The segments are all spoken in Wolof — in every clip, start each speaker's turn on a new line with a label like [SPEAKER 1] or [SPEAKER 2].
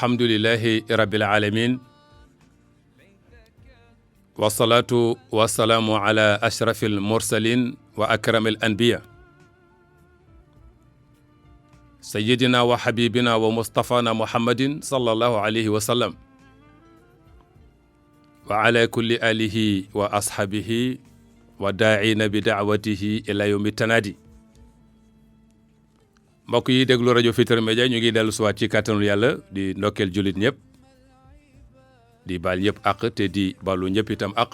[SPEAKER 1] alhamdulillahi rabbil alamin wasalaatu wasalaamu ala ashrafil mursalin wa akramil anbiya sayyidina wa habibina wa mustafana muhammadin sallallahu alayhi wa sallam wa ala kulli alihi wa ashabihi wa daa'ina bi da'watihi ila yawmi tanadi mbokk yi déglu rajo Futurs Médias ñu ngi dellu siwaat ci kàttanul yàlla di ndokkeel jullit ñëpp di baal ñëpp àq te di balu ñëpp itam àq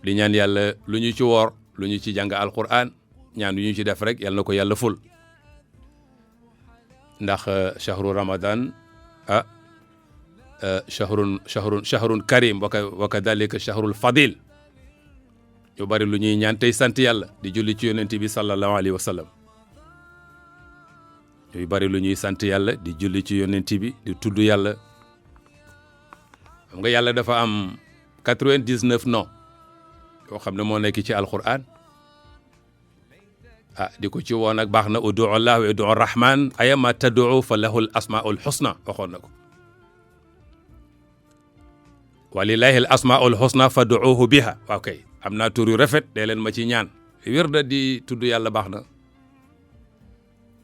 [SPEAKER 1] di ñaan yàlla lu ñu ci woor lu ñu ci jàng alquran ñaan lu ñu ci def rek yàlla na ko yàlla ful ndax shahru ramadan shahrun karim wa kadhalika shahrul fadil ñu bari lu ñuy ñaan tey sant yàlla di julli ci yonent bi sallallahu alayhi wa sallam yu bari lu ñuy sant yàlla di julli ci yonent bi di tudd yàlla xam nga yàlla dafa am 99 noms yoo xam ne moo nekk ci alquran di ko ci woon nag baax na ud'u Allah wa ud'u Rahman ayama tad'u fa lahul asmaul husna waxoon na ko walillahi al asmaul husna fad'uhu biha waaw kay am naa tur yu rafet dee leen ma ci ñaan wér da di tudd yàlla baax na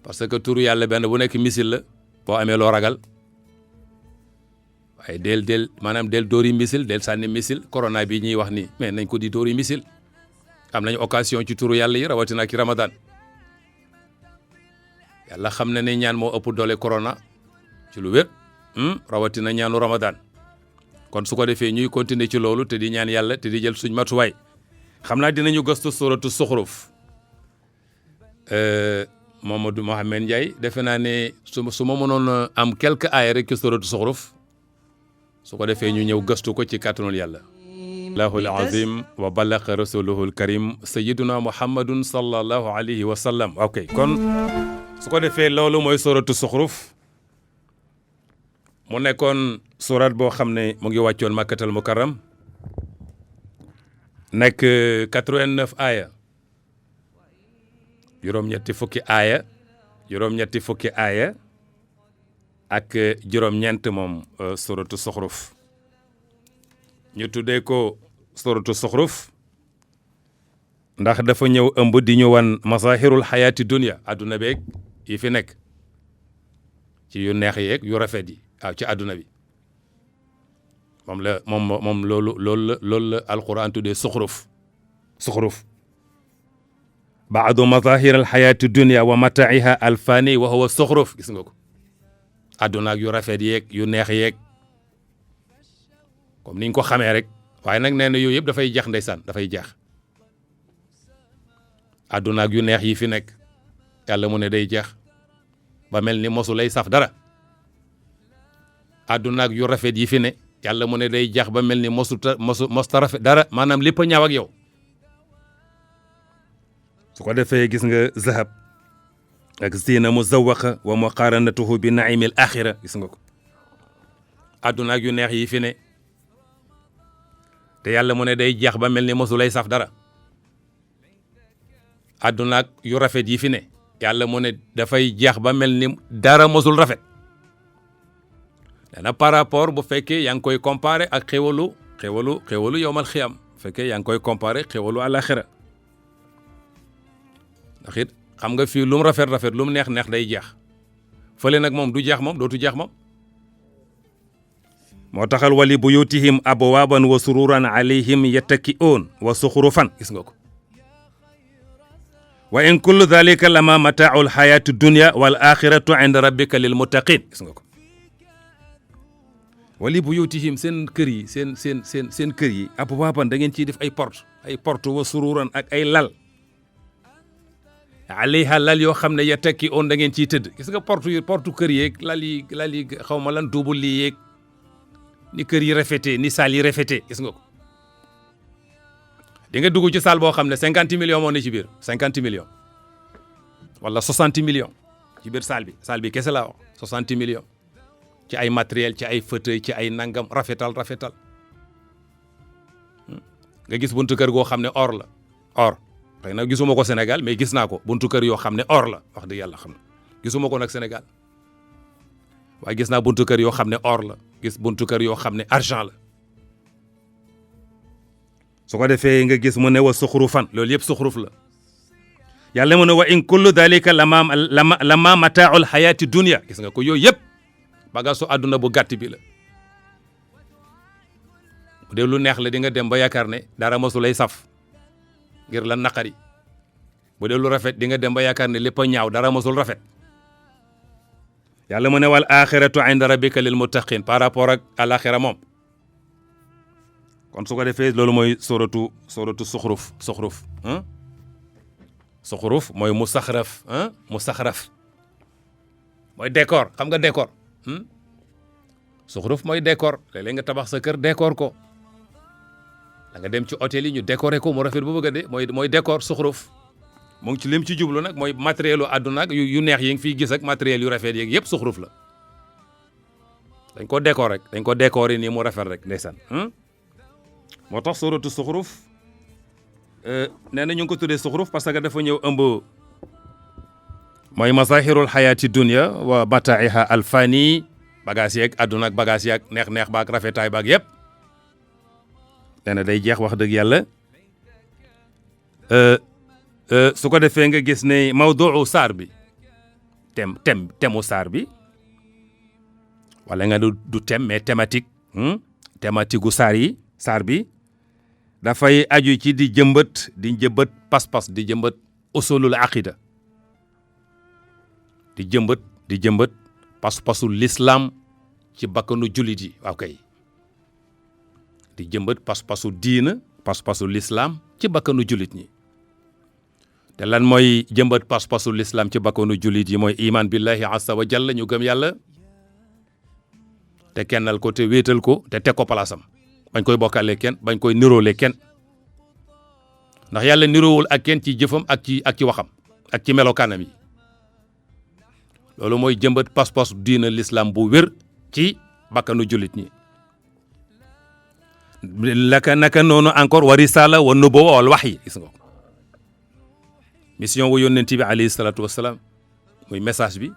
[SPEAKER 1] parce que turu yàlla benn bu nekk missile la boo amee loo ragal waaye del dóori missile del sànni missile corona bi ñuy wax nii mais nañ ko di dóori missile am nañ occasion ci turu yàlla yi rawatina ci Ramadan yàlla xam na ne ñaan moo ëpp doole corona ci lu wér rawatina ñaanu Ramadan kon su ko defee ñuy continuer ci loolu te di ñaan yàlla te di jël suñ matuwaay xam naa dinañu gëstu suratu Zuxruf Mamadou Mohamed Ndiaye defe naa ne su ma mënoon am quelques aaya rek ci suratu Zuxruf su ko defee ñu ñëw gëstu ko ci kàttanul yàlla allahul azim wa ballaqa rasuluhul karim sayyiduna muhammadun sallallahu alayhi wa sallam ok kon su ko defee loolu mooy suratu Zuxruf mu nekkoon surat boo xam ne mu ngi wàccoon makkatal mukarram nekk 89 aaya juróom-ñetti fukki aaya ak juróom-ñeent moom suratu Zuxruf ñu tuddee ko suratu Zuxruf ndax dafa ñëw ëmb di ñu wan mazahirul xayaati dunya adduna beeg yi fi nekk ci yu neex yeeg yu rafet yi ci adduna bi moom loolu la alquran tuddee Zuxruf baadu mazahir alxayaati dunia wa mataiha alfani wa huwa Zuxruf gis nga ko adduna ak yu rafet yeeg yu neex yeeg comme niñ ko xamee rek waaye nag nee na yooyu yëpp dafay jeex ndeysaan dafay jeex adduna ak yu neex yi fi nekk yàlla mu ne day jeex ba mel ni mosu lay saf dara adduna ak yu rafet yi fi ne yàlla mu ne day jeex ba mel ni mosta rafet dara maanaam lépp a ñaaw ak yow su ko defee gis nga zahab ak zina muzawaqa wa muqaranatuhu bi naimil axira gis nga ko adduna ak yu neex yi fi ne te yàlla mu ne day jeex ba mel ni mosu lay saf dara adduna ak yu rafet yi fi ne yàlla mu ne dafay jeex ba mel ni dara mosul rafet dana par rapport bu fekkee yaa ngi koy comparé ak xéwalu yowmal xiyam bu fekkee yaa ngi koy comparé xéwalu alaxira ndax it xam nga fii lu mu rafet lu mu neex day jeex fële nag moom du jeex moom dootu jeex moom moo taxal wali buyutihim abwaaban wa sururan alayhim yattaki'un wa zuxrufan gis nga ko wa in kullu dhalika lama mata'ul hayati dunya wal akhiratu 'inda rabbika lil muttaqin gis nga ko wali buyutihim seen kër yi seen kër yi abwaaban da ngeen ciy def ay porte wa sururan ak ay lal alayha lal yoo xam ne ya tekki on da ngeen ciy tëdd gis nga porte kër yeeg lal yi xaw ma lan duubul lii yeeg ni kër yi rafetee ni saal yi rafetee gis nga ko di nga dugg ci saal boo xam ne 50 millions moo ne ci biir 50 millions wala 60 millions ci biir saal bi kese laa wax 60 millions ci ay matériel ci ay fauteuil ci ay nangam rafetal nga gis buntu kër goo xam ne or xëy na gisuma ko Sénégal mais gis naa ko buntu kër yoo xam ne or la wax dëgg yàlla xam na gisuma ko nag Sénégal waaye gis naa buntu kër yoo xam ne or la gis buntu kër yoo xam ne argent la su ko defee nga gis mu ne wa suxrufan loolu yëpp suxruf la yàlla mu ne wa in kullu dalika lama mataaul xayaati dunia gis nga ko yooyu yëpp bagaasu àdduna bu gàtt bi la bu dee lu neex la di nga dem ba yaakaar ne dara mosu lay saf ngir lan naqari bu dee lu rafet di nga dem ba yaakaar ne lépp a ñaaw dara mosul rafet yàlla mu ne wal axiratu inda rabbika lil muttaqin par rapport ak alaxira moom kon su ko defee loolu mooy suratu suxruf suxruf mooy musaxraf musaxraf mooy décor xam nga décor suxruf mooy décor léeg-léeg nga tabax sa kër décor ko da nga dem ci hôtel yi ñu décorer ko mu rafet bu bëgg a dee mooy décor suxruf mu ngi ci lim ci jublu nag mooy matériel u àdduna ak yu neex yi nga fiy gis ak matériel yu rafet yeeg yëpp suxruf la dañ ko décor rek dañ ko décorer nii mu rafet rek ndeysaan moo tax suratu suxruf nee na ñu ngi ko tuddee suxruf parce que dafa ñëw ëmb mooy mazahirul xayaati dunia wa mataiha alfani bagage yeeg àdduna ak bagage yeeg neex-neex baak rafetaay baak yëpp nee na day jeex wax dëgg yàlla su ko defee nga gis ne mawduu saar bi thème saar bi wala nga du thème mais thématique gu saar bi dafay aju ci di jëmbat pas-pas di jëmbat usulul aqida di jëmbat pas-pasu l'islam ci bakkanu jullit yi waaw kay di jëmbat pas-pasu diina pas-pasu l'islam ci bakkanu jullit ñi te lan mooy jëmbat pas-pasu l'islam ci bakkanu jullit yi mooy iman billahi azza wa jalla ñu gëm yàlla te kennal ko te wéetal ko te teg ko palaasam bañ koy bokkaale kenn bañ koy niroole kenn ndax yàlla niroowul ak kenn ci jëfam ak ci waxam ak ci melokaanam yi loolu mooy jëmbat pas-pas diina l'islam bu wér ci bakkanu jullit ñi naka noonu encore wa risala wa nubuwa wal wahyi gis nga mission wu yónnent bi alayhi salaatu wasalaam muy message bi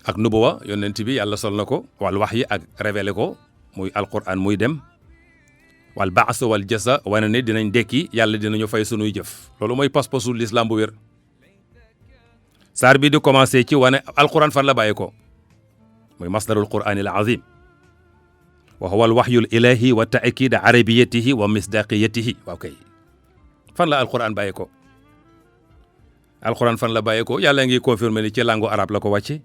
[SPEAKER 1] ak nubuwa yónnent bi yàlla sol na ko wal wahyi ak révélé ko muy alquran muy dem wal baas wal jasa wane ne dinañ dekki yàlla dinañu fay sunuy jëf loolu mooy pas-pasu l'islam bu wér saar bi di commencé ci wane alquran fan la bàyyi ko muy masdarul qur'ani al azim wa huwa al wahyul ilahi wa ta'kid arabiyatihi wa misdaqiyatihi waaw kay fan la alquran bàyyi ko alquran fan la bàyyi ko yàlla ngi confirmer ni ci langue arabe la ko wàcce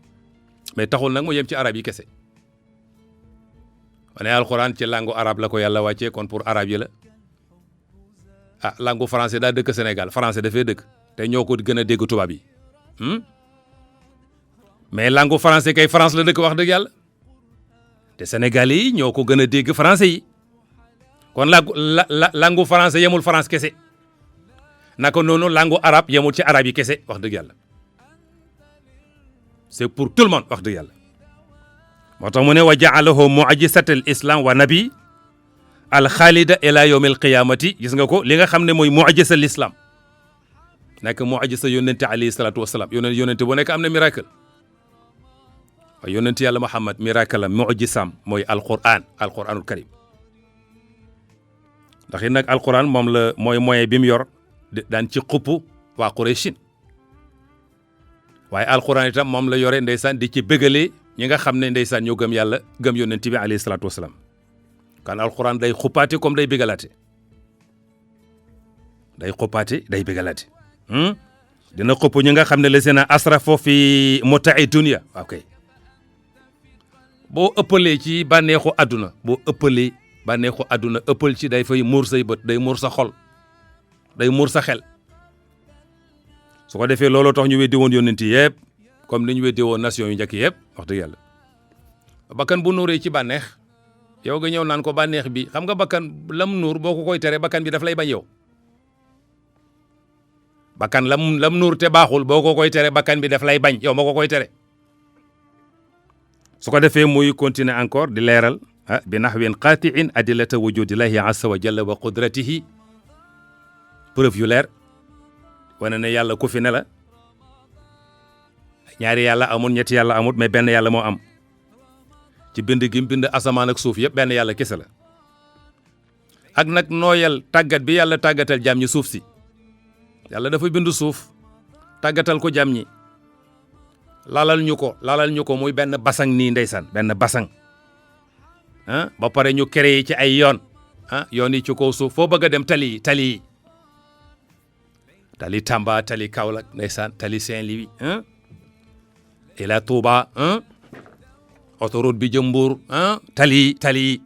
[SPEAKER 1] mais taxul nag mu yem ci arab yi kese wane alquran ci langue arabe la ko yàlla wàccee kon pour arabe yi la langue français daa dëkk Sénégal français dafay dëkk te ñoo ko gën a dégg tubaab yi mais langue français kay France la dëkk wax dëgg yàlla te Sénégalais yi ñoo ko gën a dégg français yi kon langue français yemul France kese naka noonu langue arabe yemul ci arabe yi kese wax dëgg yàlla c'est pour tout le monde wax dëgg yàlla moo tax mu ne wa ja'alahu mu'jizatal islam wa nabi al xaalida ila yawmil qiyamati gis nga ko li nga xam ne mooy mu'jiza l'islam nekk mu'jiza yónnente alayhi salatu wasalaam yónnente bu nekk am na miracle waaye yónnente yàlla Muhammad miracle la mu'jizam mooy alquranul karim ndax it nag alquran moom la mooy moyen bi mu yor daan ci xupp waa Qurayshin waaye alquran itam moom la yore ndeysaan di ci bëggalee ñi nga xam ne ndeysaan ñoo gëm yàlla gëm yónnent bi alayhi salaatu wasalaam kan alquran day xuppaate comme day bëggalaate day xuppaate day bëggalaate dina xupp ñi nga xam ne la seen asrafo fi muta'i dunya waaw kay boo ëppalee ci bànneexu àdduna ëppal ci day fay muur say bët day muur sa xol day muur sa xel su ko defee looloo tax ñu weddi woon yónnent yëpp comme ni ñu weddi woon nation yu njëkk yëpp wax dëgg yàlla bakkan bu nuuree ci bànneex yow nga ñëw naan ko bànneex bi xam nga bakkan lam nuur boo ko koy tere bakkan bi daf lay bañ yow bakkan lam nuur te baaxul boo ko koy tere bakkan bi daf lay bañ yow moo ko koy tere su ko defee muy continuer encore di leeral bi nahwin qati'in adillata wujudillahi azza wa jalla wa qudratihi preuve yu leer wane ne yàlla ku fi ne la ñaari yàlla amul ñetti yàlla amul mais benn yàlla moo am ci bind gi bind asamaan ak suuf yëpp benn yàlla kese la ak nag nooyal tàggat bi yàlla tàggatal jàmm ñi suuf si yàlla dafa bind suuf tàggatal ko jàmm ñi lalal ñu ko muy benn basang nii ndeysaan benn basang ba pare ñu créé ci ay yoon yoon yi ci kaw suuf foo bëgg a dem tali Tamba tali Kaolack ndeysaan tali Saint-Louis ila Touba autoroute bi jëm Mbour tali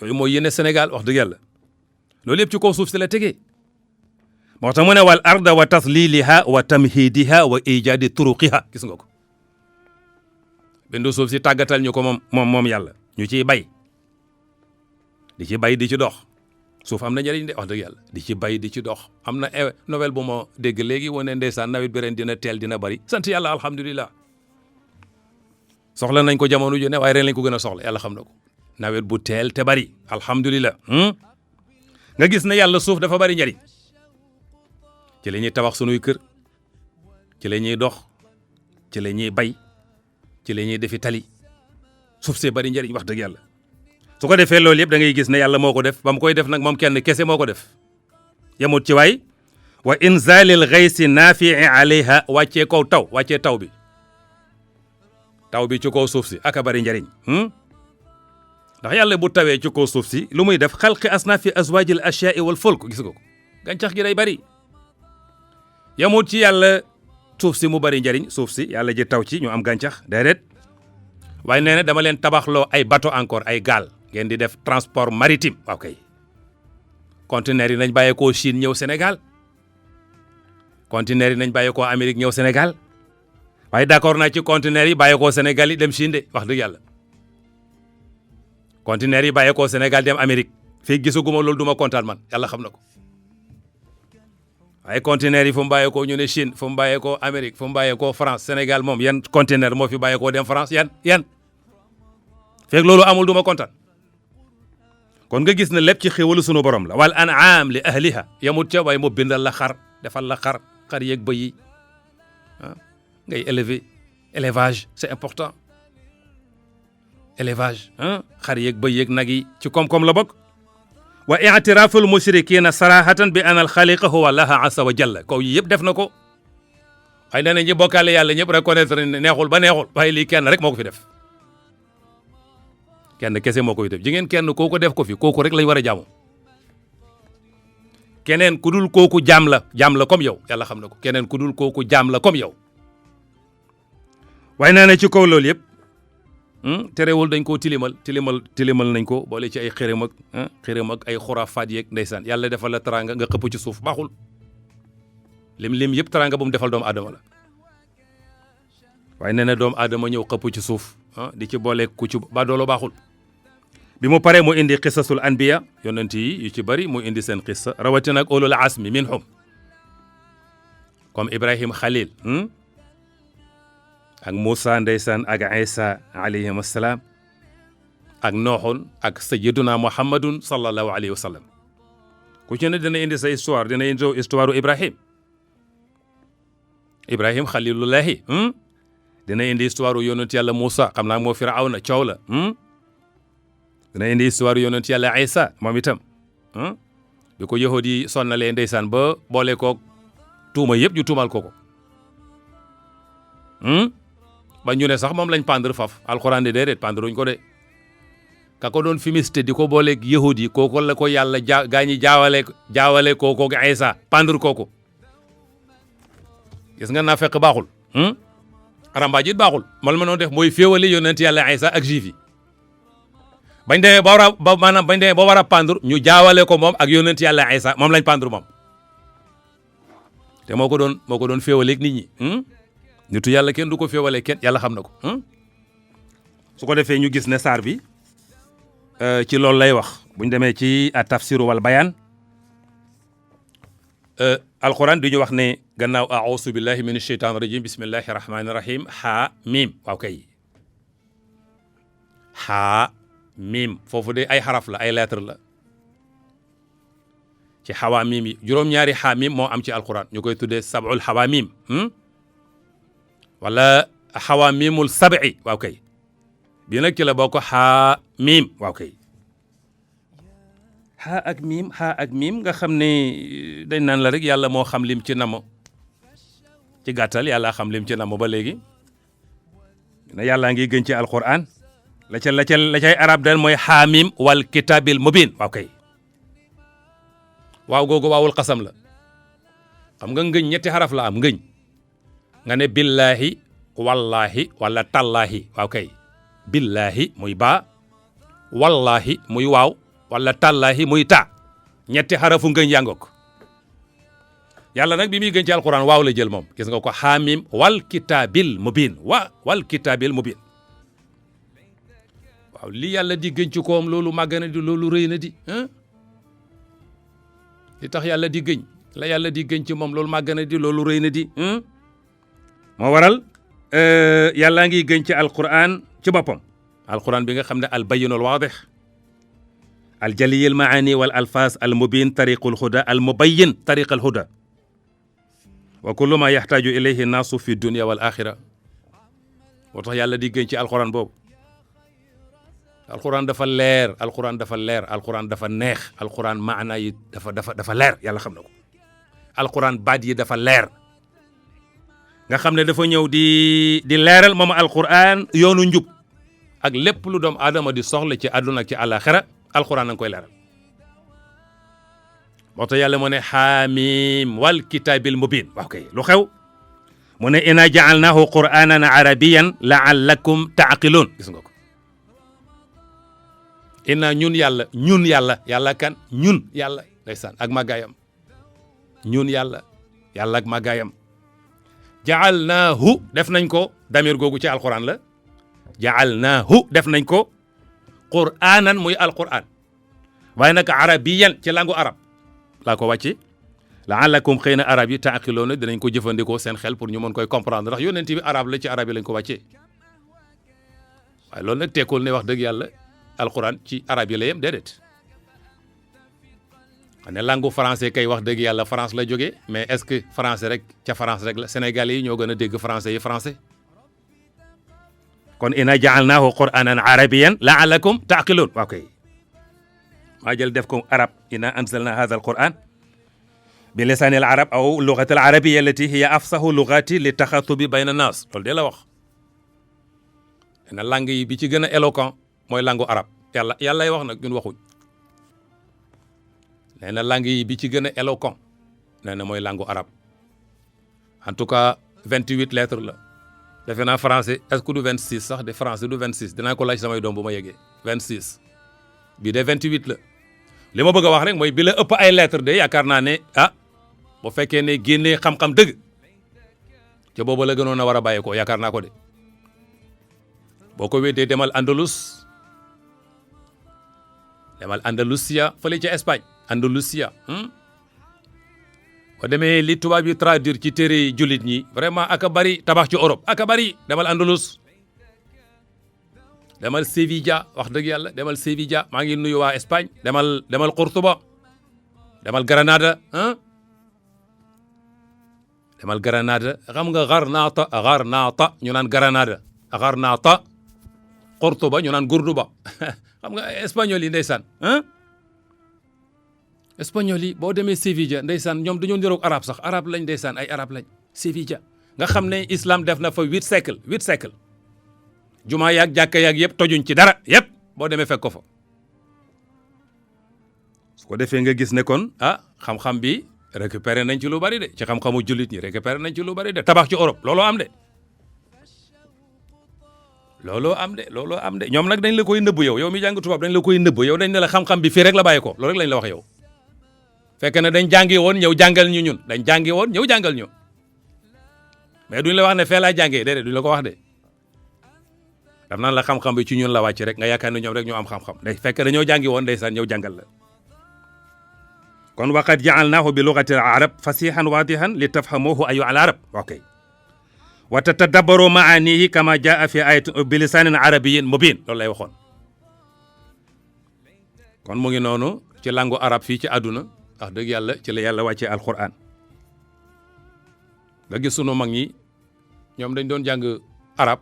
[SPEAKER 1] yooyu mooy yéene Sénégal wax dëgg yàlla loolu yëpp ci kaw suuf si la tegee moo tax mu ne wal arda wa tasliliha wa tamhidiha wa ijadi turuqiha gis nga ko bindu suuf si tàggatal ñu ko moom yàlla ñu ciy bay di ci bay di ci dox suuf am na njëriñ de wax dëgg yàlla di ci bay di ci dox am na nouvelle bu ma dégg léegi wane ndeysaan nawet bi ren dina teel dina bari sant yàlla alhamdulilah soxla nañ ko jamono ju ne waaye ren lañ ko gën a soxla yàlla xam na ko nawet bu teel te bari alhamdulilah nga gis ne yàlla suuf dafa bari njëriñ ci la ñuy tabax sunuy kër ci la ñuy dox ci la ñuy bay ci la ñuy defi tali suuf see bari njëriñ wax dëgg yàlla su ko defee loolu yëpp da ngay gis ne yàlla moo ko def ba mu koy def nag moom kenn kese moo ko def yemut ci waay wa inzalil ghaysi nafii alayha wàccee kaw taw bi ci kaw suuf si aka bari njëriñ ndax yàlla bu tawee ci kaw suuf si lu muy def xalqi asnafi azwajil ashya'i wal fulk gis nga ko gàncax gi day bari yemut ci yàlla suuf si mu bari njëriñ suuf si yàlla ji taw ci ñu am gàncax déedéet waaye nee na dama leen tabaxloo ay bateau encore ay gaal ngeen di def transport maritime waaw kay conteneurs yi nañ bàyyeekoo Chine ñëw Sénégal conteneurs yi nañ bàyyeekoo Amérique ñëw Sénégal waaye d'accord naa ci conteneurs yi bàyyeekoo Sénégal yi dem Chine de wax dëgg yàlla conteneurs yi bàyyeekoo Sénégal dem Amérique fii gisaguma loolu du ma kontaan man yàlla xam na ko waaye conteneurs yi fu mu bàyyeekoo ñu ne Chine fu mu bàyyeekoo Amérique fu mu bàyyeekoo France Sénégal moom yan conteneur moo fi bàyyeekoo dem France yan fekk loolu amul du ma kontaan kon nga gis ne lépp ci xéwalu sunu borom la wal an'am li ahliha yamut ca waaye mu bindal la xar defal la xar yeeg bëy yi ngay élevage c'est important élevage xar yeeg bëy yeeg nag yi ci koom-koom la bokk wa i'tiraful mushrikina sarahatan bi anna al khaliqa huwa allaha azza wa jalla kaw yi yëpp def na ko waaye nee na ñi bokkaale yàlla ñëpp reconnaître ne neexul ba neexul waaye lii kenn rek moo ko fi def kenn kese moo koy def ji ngeen kenn kooku def ko fi kooku rek lañ war a jaamu keneen ku dul kooku jaam la comme yow yàlla xam na ko keneen ku dul kooku jaam la comme yow waaye nee na ci kaw loolu yëpp terewul dañ koo tilimal nañ ko boole ci ay xërëm ak ay xuraafaat yeeg ndeysaan yàlla defal la teraanga nga xëpp ci suuf baaxul lim yëpp teraanga bu mu defal doomu aadama la waaye nee na doomu aadama ñëw xëpp ci suuf di ci boole ku ci ba doolo baaxul bi mu paree mu indi qisasul anbiya yonent yi yu ci bari mu indi seen qissa rawatina ak ulul asmi minhum comme Ibrahim Khalil ak Moussa ndeysaan ak Isa alayhim assalaam ak Nooxun ak sayyiduna Muhammadun sallallahu alayhi wa sallam ku ci ne dina indi sa histoire dina indi histoire Ibrahim Khalilullahi dina indi histoire yonent yàlla Moussa xam naa moo Firawna coow la dina indi histoire yonent yàlla Isa moom itam bi ko yahudi yi sonnalee ndeysaan ba boole koog tuuma yëpp ñu tuumal ko ba ñu ne sax moom lañ pendre faf alxuraan de déedéet pendre uñ ko de ka ko doon fimiste di ko booleeg yahudi yi kooku la ko yàlla gaa ñi jaawale kooku Isa pendre kooku gis nga naa fekk baaxul arambaaj it baaxul mal ma noon def mooy féewale yonent yàlla Isa ak juif yi bañ demee ba war a pendre ñu jaawale ko moom ak yonent yàlla Isa moom lañ pendre moom te moo ko doon féewaleeg nit ñi nitu yàlla kenn du ko féewale kenn yàlla xam na ko su ko defee ñu gis ne saar bi ci loolu lay wax buñ demee ci tafsiru wal bayaan alquran du ñu wax ne gannaaw a'uuzu billahi minash shaytaani rajim bismillahi rahmaani rahim haa miim waaw kay haa miim foofu de ay xaraf la ay lettre la ci xawaa miim yi juróom-ñaari xaa miim moo am ci alquran ñu koy tuddee sab'ul xawaa miim wala xawaamimul sab'i waaw kay bii nag ci la bokk xaa miim waaw kay xaa ak miim nga xam ne dañ naan la rek yàlla moo xam lim ci namo ci gàttal yàlla xam lim ci namo ba léegi ne yàllaa ngi gën ci alquran la cay arab dal mooy xaamim wal kitabil mubin waaw kay waaw googu waawul xasam la xam nga ngëñ ñetti xaraf la am ngëñ nga ne billahi wallahi wala tallahi waaw kay billahi muy baa wallahi muy waaw wala tallahi muy taa ñetti xarafu ngëñ yàngook yàlla nag bi muy gën ci alquran waaw la jël moom gis nga ko xaamim wal kitabil mubin wal kitabil mubin waaw li yàlla di gën ci koom loolu màgg na di loolu rëy na di li tax yàlla di gëñ la yàlla di gën ci moom loolu màgg na di loolu rëy na di moo waral yàlla ngi gën ci alquran ci boppam alquran bi nga xam ne al bayyinul waadih al jaliyil maani wal alfas al mubin tariqul huda al mubayyin tariqal huda wa kullu ma yaxtaaju ilayhi naasu fi dunia wal axira moo tax yàlla di gën ci alquran boobu alquran dafa leer alquran dafa neex alquran maana yi dafa leer yàlla xam na ko alquran baat yi dafa leer nga xam ne dafa ñëw di leeral moom alquran yoonu njub ak lépp lu doom aadama di soxla ci àdduna ak ci àllaaxira alquran na nga koy leeral moo tax yàlla mu ne xaamim wal kitaabil mubin waaw kay lu xew mu ne inna ja'alnaahu qur'aanan arabiyan la'allakum ta'qiluun gis nga ko inna ñun yàlla kan ñun yàlla ndeysaan ak màggaayam ñun yàlla ak màggaayam ja'alnaahu def nañ ko damir googu ci alquran la ja'alnaahu def nañ ko qur'aanan muy alquran waaye nag arabiyan ci langu arab laa ko wàcce la'allakum xëy na arab yi ta'qiluuna dinañ ko jëfandikoo seen xel pour ñu mën koy comprendre ndax yonent bi arab la ci arab yi lañ ko wàccee waaye loolu nag tekkul ne wax dëgg yàlla alquran ci arab yi la yem déedéet ne langue français kay wax dëgg yàlla France la jógee mais est-ce que français rek ca France rek la sénégalais yi ñoo gën a dégg français yi français kon inna ja'alnaahu qur'aanan arabiyyan la'allakum ta'qiluun waaw kay maa jël def ko arab inna anzalna hadha alquran bi lisaani al arab aw lughati al arabiyya allati hiya afsahu lughati li taxatubi bayna nas loolu de la wax na langue yi bi ci gën a éloquent mooy langue arab yàllay wax nag ñun waxuñ nee na langue yi bi ci gën a éloquent nee na mooy langue arab en tout cas 28 lettres la defe naa français est-ce que du 26 sax de français du 26 dinaa ko laaj samay doom bu ma yeggee 26 bii de 28 la li ma bëgg a wax rek mooy bi la ëpp ay lettres de yaakaar naa ne bu fekkee ne génnee xam-xam dëgg ca boobu la gënoon a war a bàyyi ko yaakaar naa ko de boo ko weddee demal Andalusia fële ca Espagne Andalusia boo demee li tubaab yi traduire ci téere jullit ñi vraiment aka bari tabax ci Europe aka bari demal Andalus demal Sevilla wax dëgg yàlla demal Sevilla maa ngi nuyu waa Espagne demal Cordoba demal Granada demal Granada xam nga Garnata ñu naan Granada Cordoba ñu naan Cordoba xam nga espagnol yi ndeysaan espagnol yi boo demee Sevilla ndeysaan ñoom dañoo niroog arab sax arab lañ ndeysaan ay arab lañ Sevilla nga xam ne islam def na fa 8 siècle jumaa yaag jàkka yaag yëpp tojuñ ci dara yëpp boo demee fekk ko fa su ko defee nga gis ne kon xam-xam bi récupéré nañ ci lu bari de ci xam-xamu jullit ñi récupéré nañ ci lu bari de tabax ci Europe looloo am de ñoom nag dañ la koy nëbb yow mi jàng tubaab dañ la koy nëbb yow dañ ne la xam-xam bi fii rek la bàyyi ko loolu rek lañ la wax yow fekk na dañ jàngi woon ñëw jàngal ñu ñun dañ jàngi woon ñëw jàngal ñu mais duñ la wax ne fee laa jàngee déedéet duñ la ko wax de daf naan la xam-xam bi ci ñun la wàcc rek nga yaakaar ne ñoom rek ñoo am xam-xam day fekk dañoo jàngi woon ndeysaan ñëw jàngal la kon waqad ja'alnaahu bi lughati al-arab fasihan wadihan li tafhamuhu ayyuha al-arab ok wa tatadabbaru ma'anihi kama jaa fi ayatin bi lisanin arabiyyin mubin loolu lay waxoon kon mu ngi noonu ci langue arab fii ci àdduna wax dëgg yàlla ci la yàlla wàccee alquran nga gis sunu mag ñi ñoom dañ doon jàng arab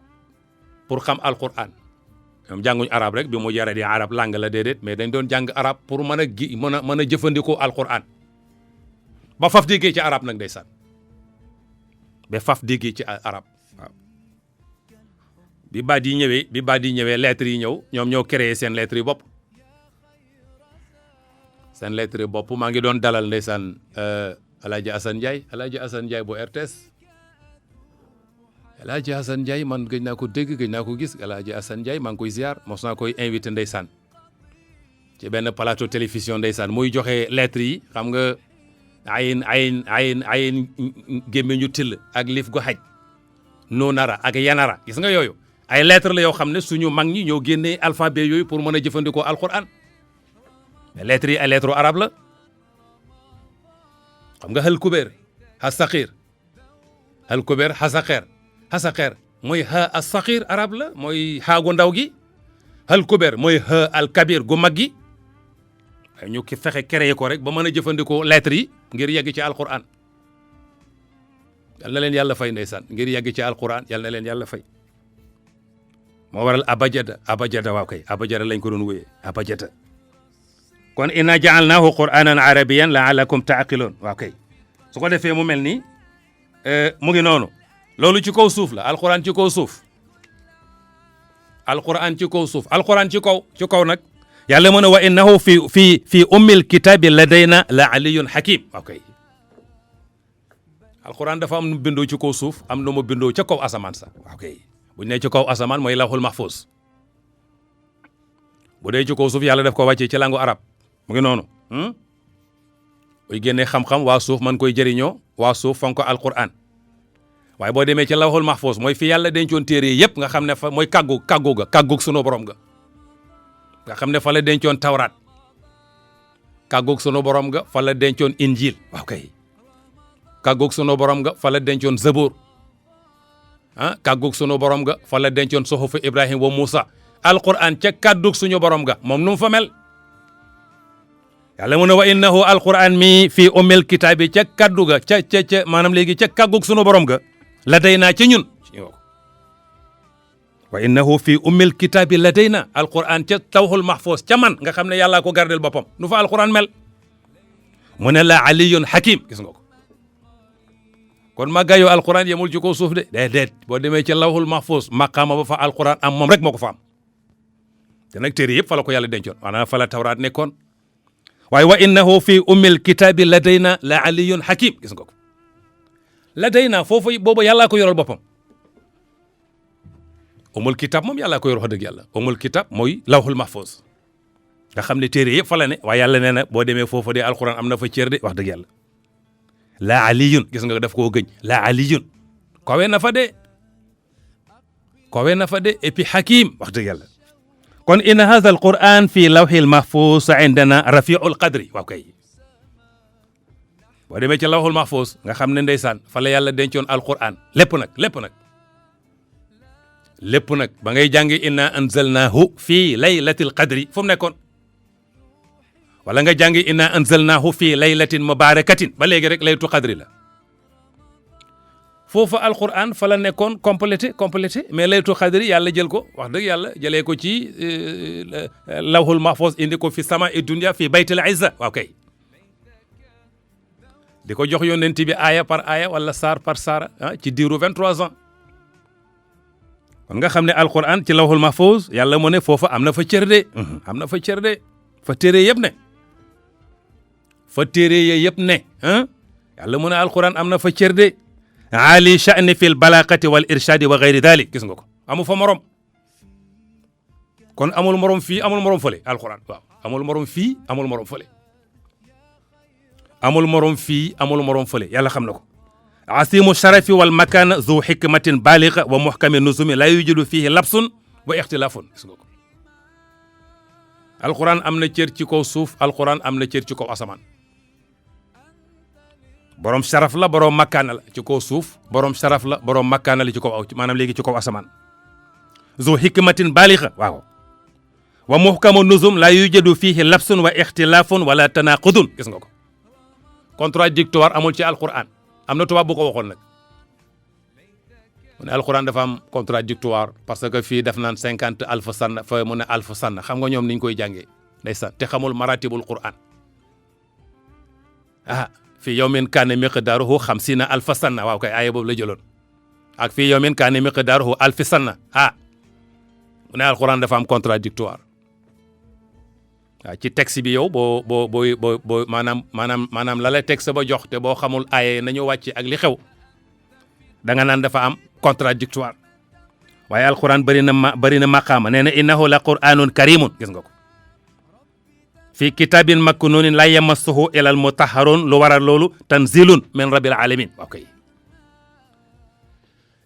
[SPEAKER 1] pour xam alquran ñoom jànguñ arab rek bi mu yara di arab langue la déedéet mais dañ doon jàng arab pour mën a jëfandikoo alquran ba faf déggee ci arab nag ndeysaan ba faf déggee ci arab waaw bi baat yi ñëwee lettres yi ñëw ñoom ñoo créé seen lettres yi bopp maa ngi doon dalal ndeysaan Alaaji Assane Ndiaye bu RTS Alaaji Assane Ndiaye man gëj naa ko dégg gëj naa ko gis Alaaji Assane Ndiaye maa ngi koy ziar mos naa koy invité ndeysaan ci benn plateau télévision ndeysaan muy joxe lettres yi xam nga ayin gémmiñu till ak lif gu xaj noonara ak yanara gis nga yooyu ay lettres la yoo xam ne suñu mag ñi ñoo génnee alphabet yooyu pour mën a jëfandikoo alquran mais lettres yi ay lettres arabe la xam nga hal kubeer hasaqir hal kubeer hasaqeer mooy ha as saqir arabe la mooy ha gu ndaw gi hal kubeer mooy ha al kabir gu mag gi ñu ki fexe créé ko rek ba mën a jëfandikoo lettres yi ngir yegg ci alquran yal na leen yàlla fay ndeysaan ngir yegg ci alquran yal na leen yàlla fay moo waral abajada waaw kay abajada lañ ko doon wéyee abajada kon inna ja'alnahu qur'anan arabiyyan la'allakum ta'qiloon waaw kay su ko defee mu mel ni mu ngi noonu loolu ci kaw suuf la alquran ci kaw suuf alquran ci kaw nag yàlla mën a wa innahu fi ummil kitaabi ladayna la aliyun hakim waaw kay alquran dafa am nu mu bindoo ci kaw suuf am nu mu bindoo ca kaw asamaan sa waaw kay bu ñu nee ci kaw asamaan mooy lawhul mahfuz bu dee ci kaw suuf yàlla daf ko wàccee ci langue arab mu ngi noonu buy génnee xam-xam waa suuf man koy jëriñoo waa suuf fonk ko alquran waaye boo demee ci lawhul mahfuz mooy fi yàlla dencoon téere yëpp nga xam ne fa mooy kàggug sunu borom ga nga xam ne fa la dencoon tawraat kàggug sunu borom ga fa la dencoon injil waaw kay kàggug sunu borom ga fa la dencoon zabur kàggug sunu borom ga fa la dencoon suhufu Ibrahim wa Musa alquran ca kàddug suñu borom ga moom nu mu fa mel yàlla mu ne wa innahu alquran mi fii ummil kitaabi ca kaddu ga ca maanaam léegi ca kàggug sunu borom ga la day naa ca ñun wa innahu fii ummil kitaabi la day na alquran ca tawhul mahfuz ca man nga xam ne yàllaa ko gardel boppam nu fa alquran mel mu ne la aliyun hakim gis nga ko kon màggaayu alquran yemul ci kaw suuf de déedéet boo demee ca lawhul mahfuz maqaama ba fa alquran am moom rek moo ko fa am te nag téere yëpp fa la ko yàlla dencoon maanaam fa la tawraat nekkoon waaye wa innahu fi ummil kitaabi ladayna la aliyun hakim gis nga ko ladayna foofu boobu yàllaa ko yoral boppam umul kitab moom yàllaa ko yor wax dëgg yàlla umul kitab mooy lawhul mahfuz nga xam ne téere yëpp fa la ne waaye yàlla nee na boo demee foofu de alquran am na fa cër de wax dëgg yàlla la aliyun gis nga daf koo gëñ la aliyun kowe na fa de et puis hakim wax dëgg yàlla kon inna hadha alquran fi lawhil mahfuz indana rafiul qadri waaw kay boo demee ci lawhul mahfuz nga xam ne ndeysaan fa la yàlla dencoon alquran lépp nag ba ngay jàngi inna anzalnahu fi laylatil qadri fu mu nekkoon wala nga jàngi inna anzalnahu fi laylatin mubarakatin ba léegi rek laylatul qadri la foofa alquran fa la nekkoon complété mais laylatul qadri yàlla jël ko wax dëgg yàlla jëlee ko ci lawhul mahfuz indi ko fi sama et dunya fi baytil izza waaw kay di ko jox yonent bi aaya par aaya wala saar par saar ci diiru 23 ans kon nga xam ne alquran ci lawhul mahfuz yàlla mu ne foofa am na fa cër de fa téere yëpp ne yàlla mu ne alquran am na fa cër de ali sha'ni fil balaqati wal irshadi wa ghayri dhalik gis nga ko amu fa morom kon amul morom fii amul morom fële alquran waaw amul morom fii amul morom fële yàlla xam na ko asimu sharafi wal makana zu hikmatin baligha wa muhkami nuzumi la yujidu fihi labsun wa ixtilafun gis nga ko alquran am na cër ci kaw suuf alquran am na cër ci kaw asamaan borom sharaf la borom makkaana la ci kaw suuf borom sharaf la borom makkaana la ci kaw maanaam léegi ci kaw asamaan zu hikmatin baligha waaw wa muhkamu nuzum la yujadu fihi labsun wa ixtilafun wala tanaqudun gis nga ko contradictoire amul ci alquran am na tubaab bu ko waxoon nag mu ne alquran dafa am contradictoire parce que fii def naan 50 alfa sanna fa mu ne alfa sanna xam nga ñoom niñ koy jàngee ndeysaan te xamul maratibul quran fii yawmin kaana miqdaaruhu 50 alfa sanna waaw kay aaya boobu la jëloon ak fii yawmin kaana miqdaaruhu alfi sanna mu ne alquran dafa am contradictoire waaw ci texte bi yow boo maanaam la la texte ba jox te boo xamul aaya nañu wàcc ak li xew da nga naan dafa am contradictoire waaye alquran bëri na maqaama nee na innahu la qur'anun karimun gis nga ko fii kitabin maknunin la yamassuhu ilal mutahharun lu waral loolu tanzilun min rabbil alamin ok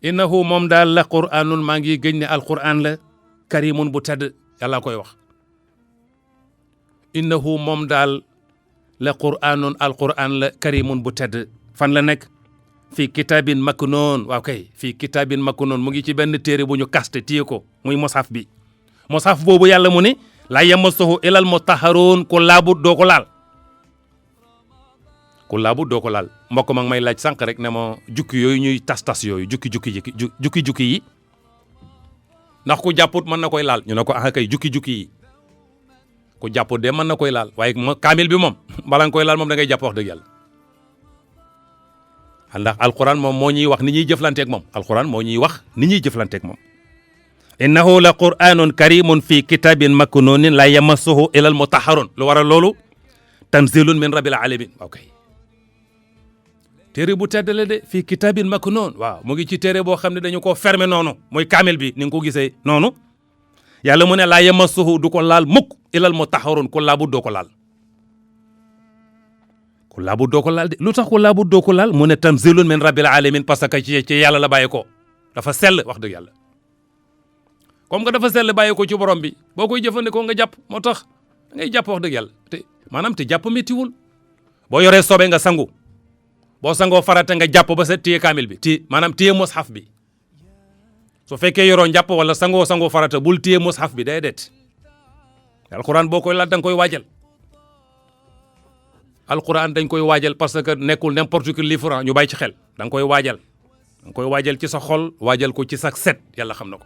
[SPEAKER 1] innahu moom daal la qur'anun maa ngi gëñ ne alquran la karimun bu tedd yàlla koy wax innahu moom daal la qur'anun alquran la karimun bu tedd fan la nekk fii kitabin maknuun waaw kay fii kitabin maknuun mu ngi ci benn téere bu ñu kaste téye ko muy mosaf bi mosaf boobu yàlla mu ne la yamassuhu ilal mutahharuun ku laabut doo ko laal ku laabut doo ko laal mbokk ma ngi may laaj sànq rek ne ma jukki yooyu ñuy tas yooyu jukki yi ndax ku jàpput mën na koy laal ñu ne ko kay jukki yi ku jàpput de mën na koy laal waaye kaamil bi moom bala nga koy laal moom da ngay jàpp wax dëgg yàlla ndax alquran moom moo ñuy wax ni ñuy jëflanteeg moom alquran moo ñuy wax ni ñuy jëflanteeg moom innahu la qur'anun karimun fi kitabin maknunin la yamassuhu ilal mutahharun lu waral loolu tanzilun min rabbil alamin ok téere bu tedd la de fii kitabin maknun waaw mu ngi ci téere boo xam ne dañu koo fermer noonu mooy kaamil bi ni nga ko gisee noonu yàlla mu ne la yamassuhu du ko laal mukk ilal mutahharun ku laabu doo ko laal ku laabut doo ko laal de lu tax ku laabut doo ko laal mu ne tanzilun min rabbil alamin parce que ci yàlla la bàyyi ko dafa sell wax dëgg yàlla comme que dafa sell bàyyi ko ci borom bi boo koy jëfandikoo nga jàpp moo tax da ngay jàpp wax dëgg yàlla te jàpp méttiwul boo yoree sobe nga sangu boo sangoo farata nga jàpp ba sa téye kaamil bi téye mushaf bi su fekkee yoroo njàpp wala sangoo farata bul téye mushaf bi day det alquran boo koy laal da nga koy waajal alquran dañ koy waajal parce que nekkul n'importe quel livre ñu bàyyi ci xel da nga koy waajal ci sa xol waajal ko ci sa set yàlla xam na ko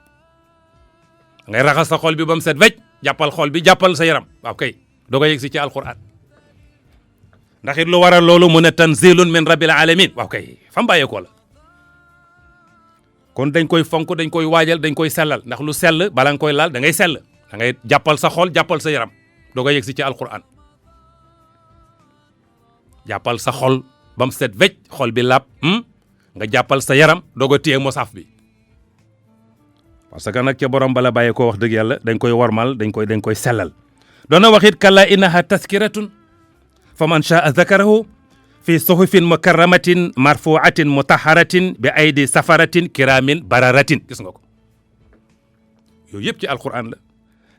[SPEAKER 1] ngay raxas sa xol bi ba mu set wecc jàppal xol bi jàppal sa yaram waaw kay doo ko yegg si ci alquran ndax it lu waral loolu mu ne tanzilun min rabbil alamin waaw kay fam bàyyeekoo la kon dañ koy fonk dañ koy waajal dañ koy sellal ndax lu sell bala nga koy laal da ngay sell da ngay jàppal sa xol jàppal sa yaram doo ko yegg si ci alquran jàppal sa xol ba mu set wecc xol bi laab nga jàppal sa yaram doog a téye mosaf bi parce que nag ca borom bala bàyyee ko wax dëgg yàlla dañ koy warmal dañ koy sellal doona wax it kalla innaha taskiratun fa man shaa zakarahu fi suhufin mukarramatin marfuatin mutahharatin bi aydi safaratin kiramin bararatin gis nga ko yooyu yëpp ci alquran la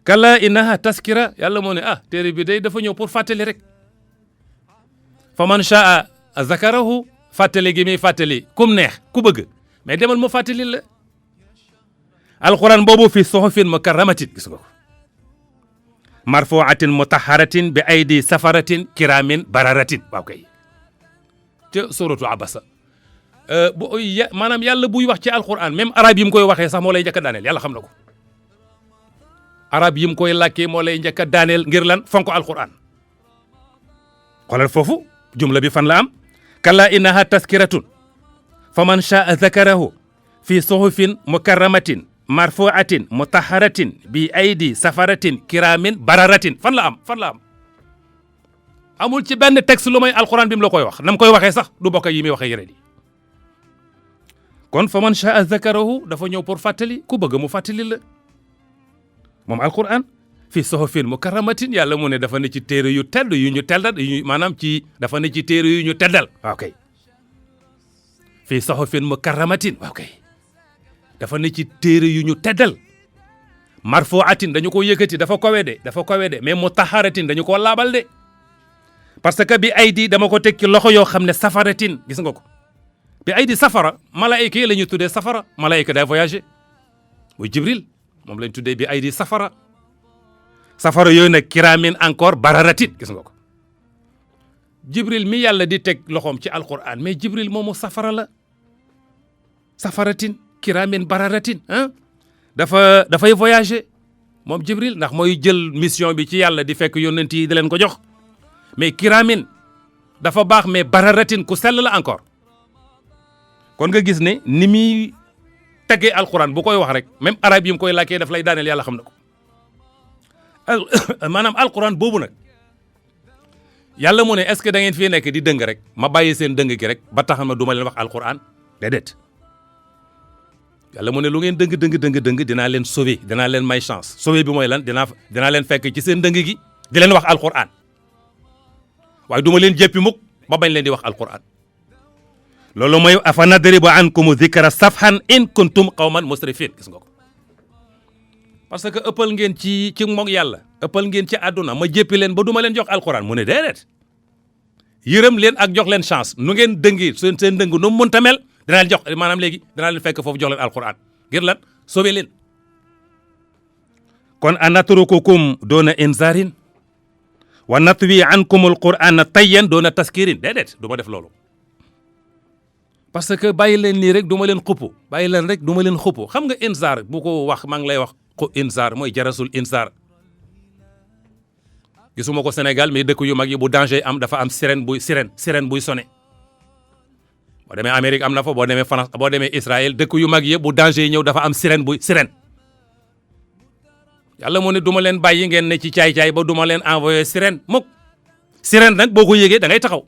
[SPEAKER 1] kalla innaha taskira yàlla moo ne téere bi day dafa ñëw pour fàttali rek fa man shaa zakarahu fàttali gi muy fàttali kum neex ku bëgg mais demal mu fàttali la alquran boobu fi suhufin mukarramatin gis nga ko marfuatin mutahharatin bi aydi safaratin kiramin bararatin waaw kay ca suratu abasa maanaam yàlla buy wax ci alquran même arab yi mu koy waxee sax moo lay njëkk a daaneel yàlla xam na ko arab yi mu koy làkkee moo lay njëkk a daaneel ngir lan fonk alquran xoolal foofu jumla bi fan la am kalla innaha taskiratun fa man shaa zakarahu fi suhufin mukarramatin marfuatin mutahharatin bi aydi safaratin kiramin bararatin fan la am amul ci benn texte lu may alquran bi mu la koy wax nam koy waxee sax du bokk yi muy waxee yeneen yi kon fa man shaa zakarahu dafa ñëw pour fàttali ku bëgg mu fàttali la moom alquran fi suhufin mukarramatin yàlla mu ne dafa ne ci téere yu tedd yu ñu teddal maanaam dafa ne ci téere yu ñu teddal waaw kay fi suhufin mukarramatin waaw kay dafa ne ci téere yu ñu teddal marfuatin dañu ko yëkkati dafa kawe de mais mutahharatin dañu koo laabal de parce que bi aydi dama ko teg ci loxo yoo xam ne safaratin gis nga ko bi aydi safara malaayika yi la ñu tuddee safara malaayika day voyager muy jibril moom lañ tuddee bi aydi safara yooyu nag kiraamin encore bararatin gis nga ko jibril mi yàlla di teg loxoom ci alquran mais jibril moomu safara la safaratin kiraamin bararatin dafay voyager moom Jibril ndax mooy jël mission bi ci yàlla di fekk yónnent yi di leen ko jox mais kiraamin dafa baax mais bararatin ku sell la encore kon nga gis ne ni muy taggee alquran bu koy wax rek même arab yi mu koy làkkee daf lay daaneel yàlla xam na ko maanaam alquran boobu nag yàlla mu ne est-ce que da ngeen fii nekk di dëng rek ma bàyyi seen dëng gi rek ba tax ma du ma leen wax alquran déedéet yàlla mu ne lu ngeen dëng dinaa leen sauver dinaa leen may chance sauver bi mooy lan dinaa leen fekk ci seen dëng gi di leen wax alquran waaye du ma leen jéppi mukk ba bañ leen di wax alquran loolu mooy afa nadribu ankum dhikra safhan in kuntum qawman musrifin gis nga ko parce que ëppal ngeen ci moog yàlla ëppal ngeen ci àdduna ma jéppi leen ba du ma leen jox alquran mu ne déedéet yërëm leen ak jox leen chance nu ngeen dëngi seen dëng nu mu mënta mel dinaa leen jox maanaam léegi dinaa leen fekk foofu jox leen alquran ngir lan sobe leen kon anatrukukum doona inzarin wa natwi ankum alquran tayyan doona taskirin déedéet du ma def loolu parce que bàyyi leen nii rek du ma leen xupp bàyyi leen rek du ma leen xupp xam nga inzar bu ko wax maa ngi lay wax ko inzar mooy jarasul inzar gisuma ko Sénégal mais dëkk yu mag yi bu danger am dafa am sirène buy sonné boo demee Amérique am na fa boo demee France boo demee Israël dëkk yu mag yëpp bu danger yi ñëw dafa am sirène yàlla moo ne du ma leen bàyyi ngeen ne ci caay-caay ba du ma leen envoyé sirène mukk sirène nag boo ko yëgee da ngay taxaw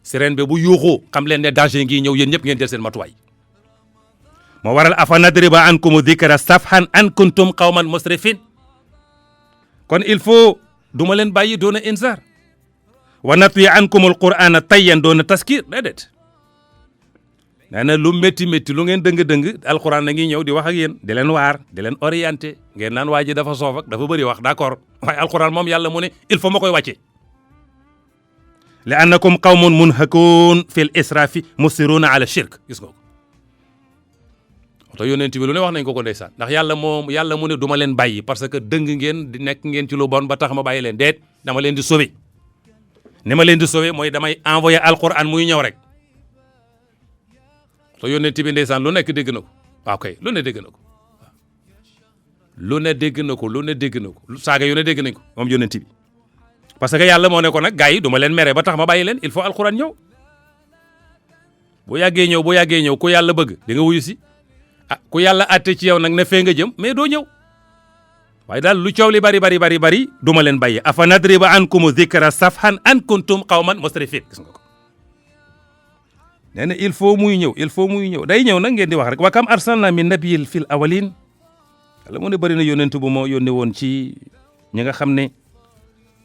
[SPEAKER 1] sirène bi bu yuuxoo xam leen ne danger ngi ñëw yéen ñëpp ngeen jël seen matuwaay moo waral afa nadriba ankum dhikra safhan an kuntum qawman musrifin kon il faut du ma leen bàyyi doona inzar wa natwi ankum alqur'ana tayyan doona taskir déedéet nee na lu métti lu ngeen dëng alquran na ngi ñëw di wax ak yéen di leen waar di leen orienté ngeen naan waa ji dafa soof ak dafa bëri wax d'accord waaye alquran moom yàlla mu ne il faut ma koy wàcce li annakum qawmun munhakun fil israfi musiruna ala shirk gis nga ko to yonent bi lu ne wax nañ ko ndeysaan ndax yàlla mu ne du ma leen bàyyi parce que dëng ngeen di nekk ngeen ci lu bon ba tax ma bàyyi leen déet dama leen di sauver ni ma leen di sauver mooy damay envoyé alquran muy ñëw rek to yonent bi ndeysaan lu nekk dégg na ko waaw kay lu ne dégg na ko lu ne dégg na ko saaga yu ne dégg nañ ko moom yonent bi parce que yàlla moo ne ko nag gars yi du ma leen mere ba tax ma bàyyi leen il faut alquran ñëw bu yàggee ñëw ku yàlla bëgg di nga wuyu si ku yàlla àtte ci yow nag ne fee nga jëm mais doo ñëw waaye daal lu coow li bari du ma leen bàyyi afa nadriba ankum dhikra safhan an kuntum qawman musrifin gis nga ko nee na il faut muy ñëw day ñëw nag ngeen di wax rek wa kam arsalna min nabiyyin fil awalin yàlla mu ne bëri na yónnent bu moo yónne woon ci ñi nga xam ne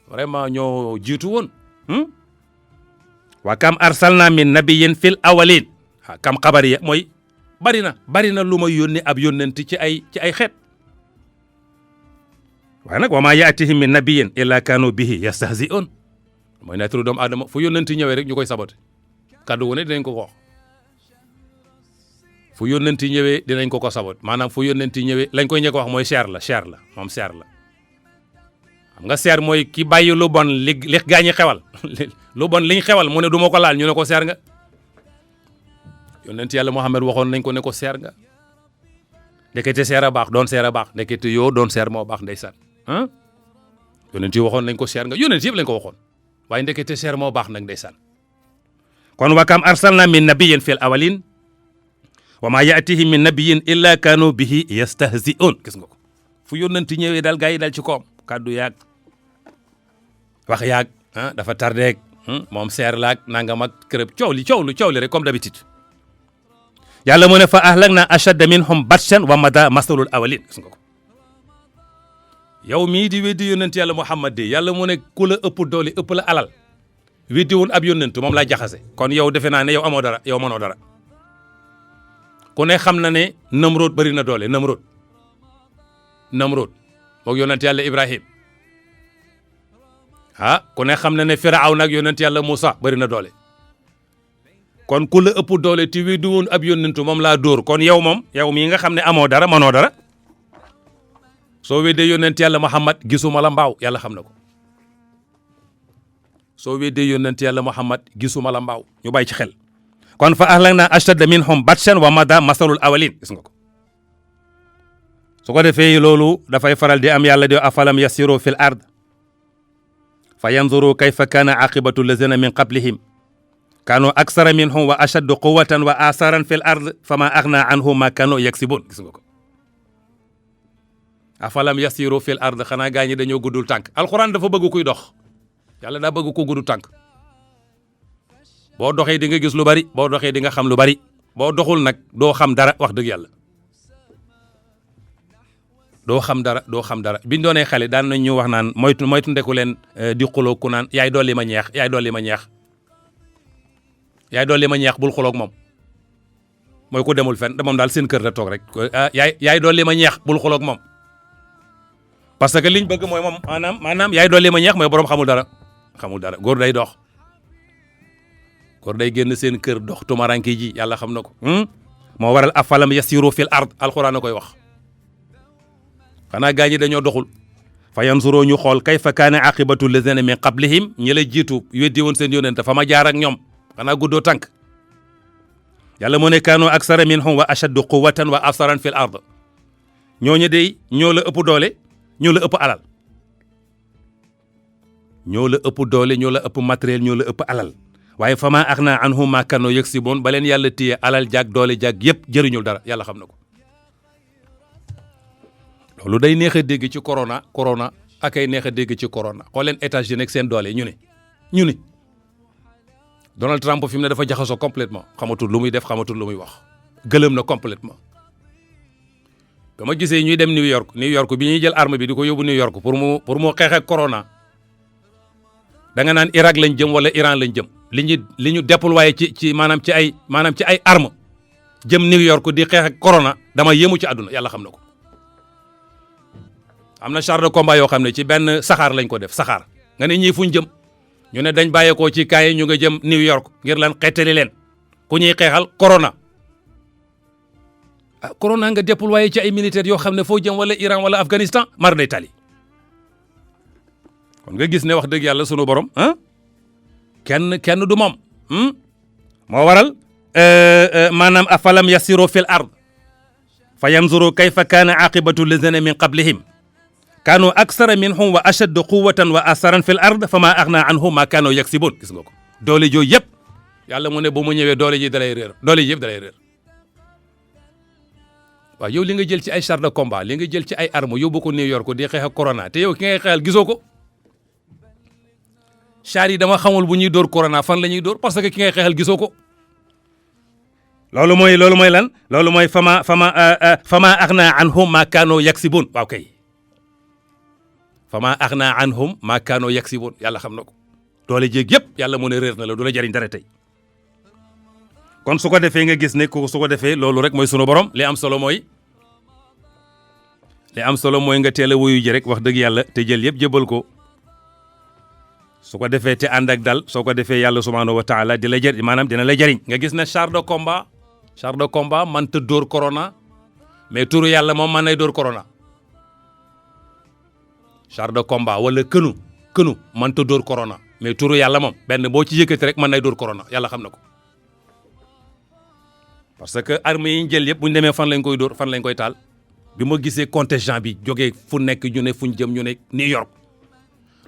[SPEAKER 1] vraiment ñoo jiitu woon wa kam arsalna min nabiyyin fil awalin kam xabariya mooy bari na lu ma yónni ab yónnent ci ay xeet waaye nag wa maa yaatihim min nabiyyin illa kaanu bihi yastahzi'un mooy naturu doomu aadama fu yónnent ñëwee rek ñu koy sabote kàddu wu ne dinañ ko wax fu yónnent ñëwee dinañ ko sabote maanaam fu yónnent ñëwee lañ koy njëkk wax mooy cher la moom cher la xam nga cher mooy ki bàyyi lu bon li gaañi xewal lu bon liñ xewal mu ne du ma ko laal ñu ne ko cher nga yónnent yàlla Muhammad waxoon nañ ko ne ko seer nga ndekete seer a baax doon seer a baax ndekete yoo doon seer moo baax ndeysaan yónnent yi waxoon nañ ko seer nga yónnent yëpp lañ ko waxoon waaye ndekete seer moo baax nag ndeysaan kon wa kam arsalna min nabiyyin fil awalin wa ma ya'tihim min nabiyyin illa kanu bihi yastahzi'un gis nga ko fu yónnent ñëwee daal gaa yi daal ci koom kaddu yaag wax yaag dafa tardeeg moom seer laag nangam ak kërëb coow li rek comme d'habitude yàlla mu ne fa ahlakna ashadda minhum batshan wa mada masalul awalin gis nga ko yow mii di weddi yónnent yàlla Muhammad de yàlla mu ne ku la ëpp doole ëpp la alal weddi woon ab yónnent moom laa jaxase kon yow defe naa ne yow amoo dara yow mënoo dara ku ne xam na ne Namrod bëri na doole Namrod moog yónnent yàlla Ibrahim ku ne xam na ne Firaaw nag yónnent yàlla Moussa bëri na doole kon ku la ëpp doole ti weddi woon ab yónnent moom laa dóor kon yow mii nga xam ne amoo dara mënoo dara soo weddee yónnent yàlla Muhammad gisuma la mbaaw yàlla xam na ko soo weddee yónnent yàlla Muhammad gisuma la mbaaw ñu bàyyi ci xel kon fa ahlakna ashadda minhum batshan wa mada masalul awalin gis nga ko su ko defee loolu dafay faral di am yàlla di afalam yasiru fil ard fa yanzuru kayfa kana aqibatu lazina min qablihim kanu aksara minhum wa ashaddu quwwatan wa asaran fil ard fama aghna anhum ma kanu yaksibun gis nga ko afalam yasiru fil ard xanaa gaa ñi dañoo guddul tànk alxuraan dafa bëgg kuy dox yàlla daa bëgg ko guddul tànk boo doxee di nga gis lu bari boo doxee di nga xam lu bari boo doxul nag doo xam dara wax dëgg yàlla doo xam dara biñ doonee xale daan nañ ñu wax naan moytu ndeku leen di xuloo ku naan yaay dolli ma ñeex yaay dolli ma ñeex bul xuloog moom mooy ku demul fenn moom daal seen kër la toog rek yaay dolli ma ñeex bul xuloog moom parce que liñ bëgg mooy moom maanaam yaay dolli ma ñeex mooy borom xamul dara góor day dox góor day génn seen kër dox tumaranke ji yàlla xam na ko moo waral afalam yasiru fil ard alxuraan a koy wax xanaa gaa ñi dañoo doxul fa yanzuru ñu xool kayfa kaana aqibatu lazina min qablihim ñi la jiitu weddi woon seen yónent fa ma jaar ak ñoom xanaa guddoo tànk yàlla mu ne kaanu aksara minhum wa ashaddu quwwatan wa asaran fil ard ñooñu dey ñoo la ëpp doole ñoo la ëpp alal ñoo la ëpp doole ñoo la ëpp matériel ñoo la ëpp alal waaye fa maa aghnaa anhum maa kaanuu yaksibuun ba leen yàlla téye alal jaag doole jaag yëpp jëriñul dara yàlla xam na ko loolu day neex a dégg ci corona ak ay neex a dégg ci corona xool leen États-Unis ak seen doole ñu ne Donald Trump fi mu ne dafa jaxasoo complètement xamatul lu muy def xamatul lu muy wax gëlëm na complètement ba ma gisee ñuy dem New York bi ñuy jël arme bi di ko yóbbu New York pour mu xeex ak corona da nga naan Irak lañ jëm wala Iran lañ jëm li ñu déployé ci maanaam ci ay arme jëm New York di xeex ak corona dama yéemu ci àdduna yàlla xam na ko am na char de combat yoo xam ne ci benn saxaar lañ ko def saxaar nga ne ñii fuñ jëm ñu ne dañ bàyyeekoo ci kaay ñu nga jëm New York ngir lan xeetali leen ku ñuy xeexal corona corona nga déployé ci ay militaires yoo xam ne foo jëm wala Iran wala Afghanistan mar day tali kon nga gis ne wax dëgg yàlla sunu borom kenn du moom moo waral maanaam afalam yasiru fil ard fa yanzuru kayfa kaana aqibatu lazina min qablihim kaanu aksara minhum wa ashaddu quwwatan wa asaran fil ard fa maa aghnaa anhum maa kaanu yaksibun gis nga ko doole jooju yëpp yàlla mu ne bu mu ñëwee doole ji dalay réer doole ji yëpp dalay réer waaw yow li nga jël ci ay char de combat li nga jël ci ay armes yóbbu ko New York di xeex ak corona te yow ki ngay xeexal gisoo ko char yi dama xamul bu ñuy dóor corona fan la ñuy dóor parce que ki ngay xeexal gisoo ko loolu mooy lan loolu mooy fama aghnaa anhum maa kaanu yaksibun waaw kay fama aghnaa anhum maa kaanu yaksibun yàlla xam na ko doole jéeg yëpp yàlla mu ne réer na la du la jëriñ dara tey kon su ko defee nga gis ne su ko defee loolu rek mooy sunu borom li am solo mooy nga teel a wuyu ji rek wax dëgg yàlla te jël yëpp jëbal ko su ko defee te ànd ak dal soo ko defee yàlla subhanahu wa taala di la jëriñ maanaam dina la jëriñ nga gis ne char de combat man ta dóor corona mais turu yàlla moom man nay dóor corona char de combat wala kënu man ta dóor corona mais turu yàlla moom benn boo ci yëkkati rek man nay dóor corona yàlla xam na ko parce que armes yi ñu jël yëpp bu ñu demee fan lañ koy dóor fan lañ koy taal bi ma gisee contingent bi jógee fu nekk ñu ne fu ñu jëm ñu ne New York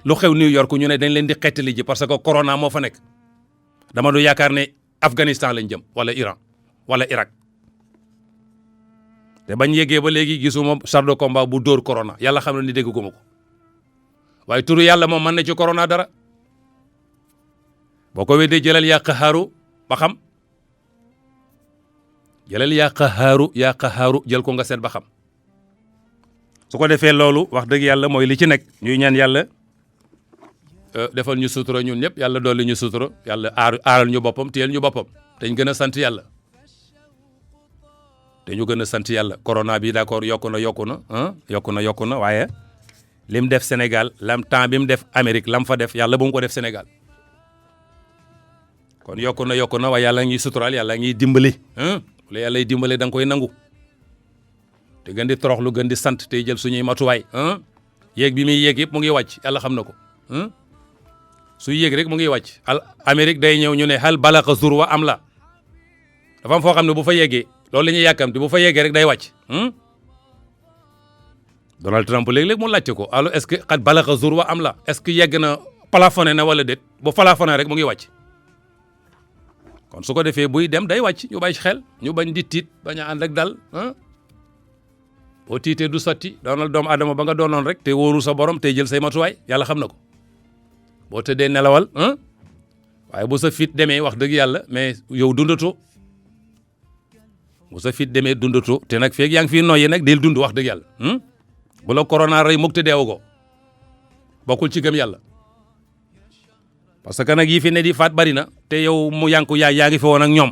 [SPEAKER 1] lu xew New York ñu ne dañ leen di xettali ji parce que corona moo fa nekk dama du yaakaar ne Afghanistan lañ jëm wala Iran wala Irak te bañ yeggee ba léegi gisuma char de combat bu dóor corona yàlla xam na ni dégg guma ko waaye turu yàlla moom mën na ci corona dara boo ko weddee jëlal yaa qaxaaru ba xam jëlal yaa qaxaaru jël ko nga seet ba xam su ko defee loolu wax dëgg yàlla mooy li ci nekk ñuy ñaan yàlla defal ñu sutura ñun ñëpp yàlla dolli ñu sutura yàlla aaral ñu boppam téyel ñu boppam dañ gën a sant yàlla dañu gën a sant yàlla corona bi d'accord yokku na waaye lim def Sénégal temps bi mu def Amérique lam fa def yàlla bu mu ko def Sénégal kon yokku na waaye yàlla ngi suturaal yàlla ngi dimbali la yàlla dimbale da nga koy nangu te gën di toroxlu gën di sant tey jël suñuy matuwaay yéeg bi muy yéeg yëpp mu ngi wàcc yàlla xam na ko su yéeg rek mu ngi wàcc Amérique day ñëw ñu ne hal balaqa zurwa am la dafa am foo xam ne bu fa yeggee loolu la ñuy yàkkamti bu fa yeggee rek day wàcc. Donald Trump léeg-léeg mu laajte ko alors est-ce que xat balaxa zurwa am la est-ce que yegg na plafonné na wala déet bu plafonné rek mu ngi wàcc. kon su ko defee buy dem day wàcc ñu bàyyi ci xel ñu bañ di tiit bañ a ànd ak dal boo tiitee du sotti doonal doomu adama ba nga doonoon rek te wóoru sa borom te jël say matuwaay yàlla xam na ko boo tëddee nelawal waaye bu sa fit demee wax dëgg yàlla mais yow dundatoo bu sa fit demee dundatoo te nag feeg yaa ngi fii noyyi nag del dund wax dëgg yàlla bu la corona rey mukk te deewu ko bokkul ci gëm yàlla parce que nag yi fi ne di faat bari na te yow mu yaa ngi fi woon ak ñoom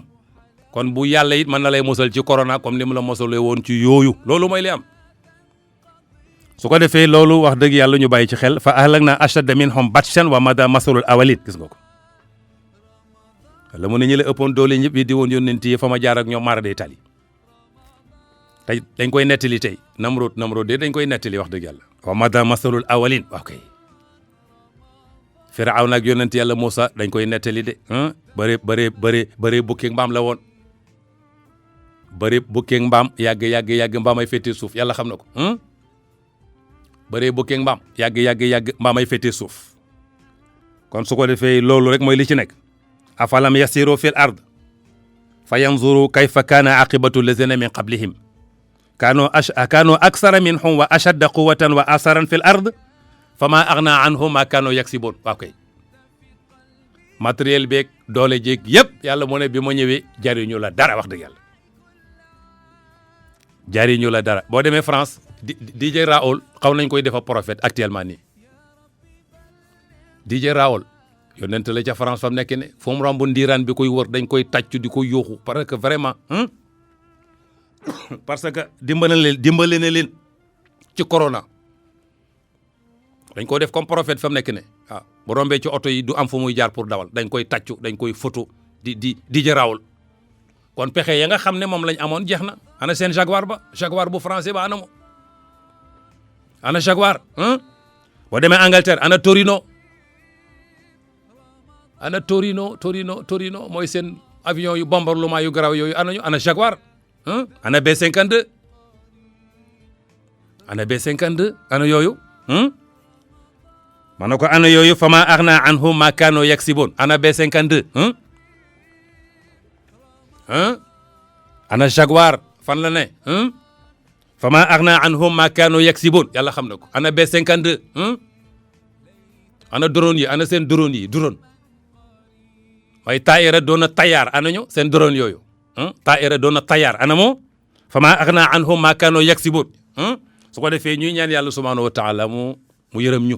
[SPEAKER 1] kon bu yàlla it mën na lay mosal ci corona comme ni mu la mosalee woon ci yooyu loolu mooy li am su ko defee loolu wax dëgg yàlla ñu bàyyi ci xel fa ahlakna ashadda minhum batshan wa mada masalul awalin gis nga ko la mu ne ñi la ëppoon doole ñëpp yi di woon yónnent yi fa ma jaar ak ñoom maara day tali tey dañ koy nettali tey Namrud de dañ koy nettali wax dëgg yàlla wa mada masalul awalin waaw kay Firaaw nag yónnent yàlla Muusa dañ koy nettali de bëree bukkeeg mbaam la woon bëree bukkeeg mbaam yàgg mbaam ay féetee suuf yàlla xam na ko bëree bukkeeg mbaam yàgg mbaam ay féetee suuf kon su ko defee loolu rek mooy li ci nekk afalam yasiru fil ard fa yanzuru kayfa kaana aqibatu lazina min qablihim kaanu aksara minhum wa ashadda quwwatan wa asaran fil ard fama aghna anhum ma kaanu yaksibun waaw kay matériel beeg doole jéeg yëpp yàlla moo ne bi ma ñëwee jariñu la dara wax dëgg yàlla jariñu la dara boo demee France DJ Raoul xaw nañ koy defa prophète actuellement nii DJ Raoul yonent la ca France fam nekk ne fu mu romb ndiiraan bi koy wër dañ koy tàccu di ko yóoxu parce que vraiment parce que dimbale na leen ci corona dañ ko def comme prophète fa mu nekk ne waaw bu rombee ci oto yi du am fu muy jaar pour dawal dañ koy tàccu dañ koy photo di jarawul kon pexe ya nga xam ne moom lañ amoon jeex na ana seen Jaguar bu français ba ana Jaguar boo demee Angleterre ana Torino mooy seen avion yu bombardement yu garaw yooyu ana Jaguar ana B-52 ana yooyu ma ne ko ana yooyu fama aghna anhum ma kaanu yaksibun ana B-52 ana Jaguar fan la ne fama aghna anhum ma kaanu yaksibun yàlla xam na ko ana B-52 ana drone yi ana seen drone yi mooy taayira doon na tayaar ana ñu seen drone yooyu taayira doon na tayaar ana moo fama aghna anhum ma kaanu yaksibun su ko defee ñuy ñaan yàlla subhanahu wa taala mu yërëm ñu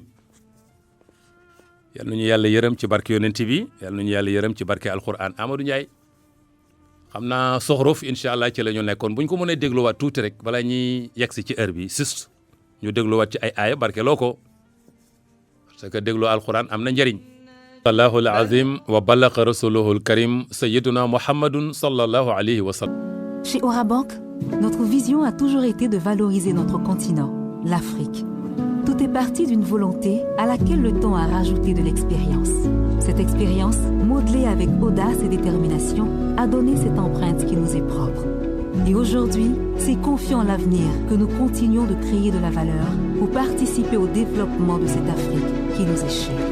[SPEAKER 1] yal nañu yàlla yërëm ci barke yonent bi yal nañu yàlla yërëm ci barke alquran Amadou Ndiaye xam naa soxrof incha allah ci la ñu nekkoon bu ñu ko mënee dégluwaat tuuti rek balaa ñuy yegsi ci heure bi juste ñu dégluwaat ci ay aaya barke loo ko parce que déglu alquran am na njëriñ allahu alazim wa balaqa rasuluhu alkarim sayyiduna muhammadun sallallahu alayhi wa sallam.
[SPEAKER 2] Chez Orabank, notre vision a toujours été de valoriser notre continent, l'Afrique. Tout est parti d'une volonté à laquelle le temps a rajouté de l'expérience. Cette expérience, modelée avec audace et détermination, a donné cette empreinte qui nous est propre. Et aujourd'hui, c'est confiant en l'avenir que nous continuons de créer de la valeur pour participer au développement de cette Afrique qui nous est chère.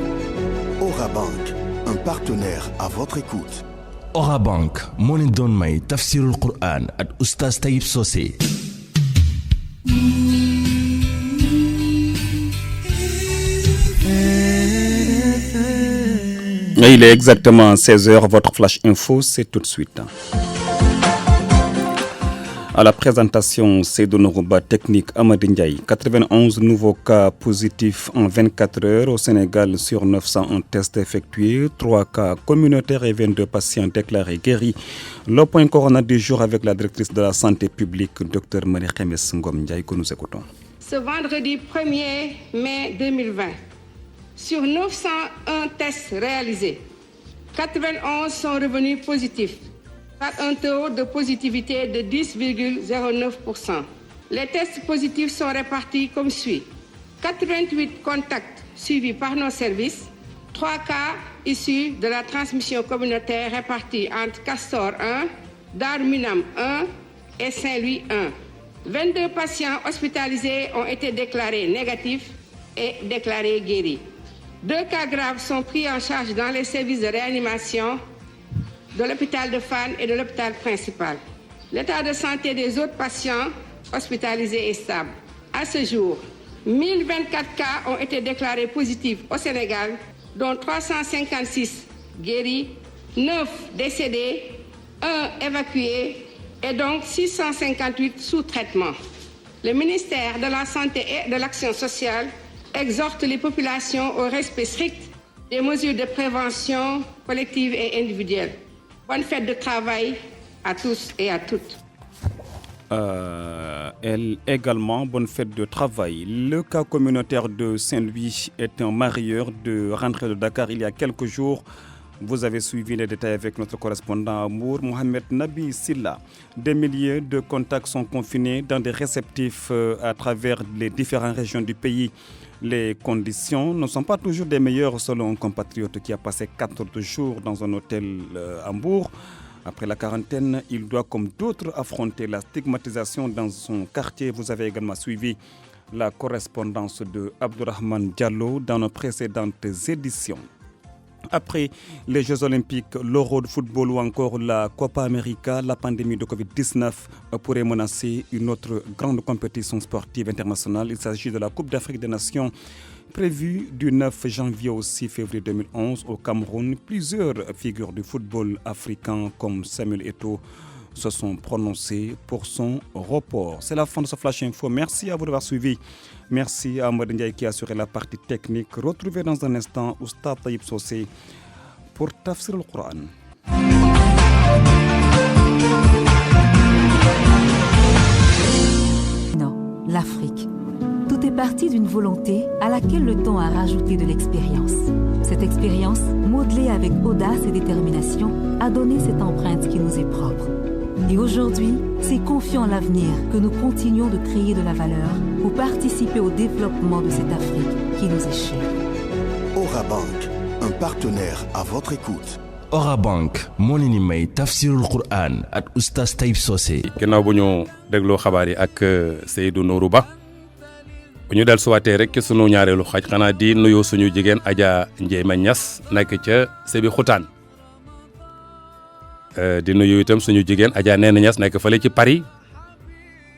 [SPEAKER 3] Orabank, un partenaire à votre écoute.
[SPEAKER 4] Orabank moo leen doon may tafsirul Qur'an ak Oustaz Taïb Socé.
[SPEAKER 5] Il est exactement 16h, votre flash info, c'est tout de suite. À la présentation, Seydou Nourouba, technique Amady Ndiaye. 91 nouveaux cas positifs en 24 heures au Sénégal sur 901 tests effectués. 3 cas communautaires et 22 patients déclarés guéris. Le point corona du jour avec la directrice de la santé publique, Dr Marie-Khémesse Ngom Ndiaye, que nous écoutons.
[SPEAKER 6] Ce vendredi 1er mai 2020, sur 901 tests réalisés, 91 sont revenus positifs, par un taux de positivité de 10,09%. Les tests positifs sont répartis comme suit. 88 contacts suivis par nos services, 3 cas issus de la transmission communautaire répartis entre Castor 1, Darminam 1 et Saint-Louis 1. 22 patients hospitalisés ont été déclarés négatifs et déclarés guéris. 2 cas graves sont pris en charge dans les services de réanimation de l'hôpital de Fann et de l'hôpital principal. L'état de santé des autres patients hospitalisés est stable. À ce jour, 1024 cas ont été déclarés positifs au Sénégal, dont 356 guéris, 9 décédés, 1 évacué et donc 658 sous traitement. Le ministère de la Santé et de l'Action sociale exhorte les populations au respect strict des mesures de prévention collective et individuelle. Bonne fête de travail à tous et à toutes.
[SPEAKER 5] Elle également, bonne fête de travail. Le cas communautaire de Saint-Louis est un marieur de rentrée de Dakar il y a quelques jours. Vous avez suivi les détails avec notre correspondant Mour Mohamed Nabi Silla. Des milliers de contacts sont confinés dans des réceptifs à travers les différentes régions du pays. Les conditions ne sont pas toujours des meilleures selon un compatriote qui a passé 4 jours dans un hôtel à Hambourg. Après la quarantaine, il doit comme d'autres affronter la stigmatisation dans son quartier. Vous avez également suivi la correspondance de Abdourahmane Diallo dans nos précédentes éditions. Après les Jeux Olympiques, l'Euro de football ou encore la Copa América, la pandémie de Covid-19 pourrait menacer une autre grande compétition sportive internationale. Il s'agit de la Coupe d'Afrique des Nations prévue du 9 janvier au 6 février 2011 au Cameroun. Plusieurs figures du football africain comme Samuel Eto'o se sont prononcées pour son report. C'est la fin de ce Flash Info. Merci à vous d'avoir suivi. Merci à Ahmed Ndiaye qui a assuré la partie technique. Retrouvez dans un instant Oustaz Taïb Sosé pour Tafsir al-Qur'an.
[SPEAKER 2] Non, l'Afrique. Tout est parti d'une volonté à laquelle le temps a rajouté de l'expérience. Cette expérience, modelée avec audace et détermination, a donné cette empreinte qui nous est propre. Et aujourd'hui, c'est confiant en l'avenir que nous continuons de créer de la valeur pour participer au développement de cette Afrique qui nous est chère.
[SPEAKER 3] Orabank, un partenaire à votre écoute.
[SPEAKER 4] Orabank moo leen di may tafsirul Qur'an ak Oustaz Taïb Socé.
[SPEAKER 1] ginnaaw bu ñu dégloo xabaar yi ak Seydou Nourou Ba bu ñu del suwaatee rek ci sunu ñaareelu xaaj xanaa di nuyoo suñu jigéen Adja Ndiéma Niass nekk ca Sébi Xutaan di nuyu itam suñu jigéen Adja Néné Niass nekk fële ci Paris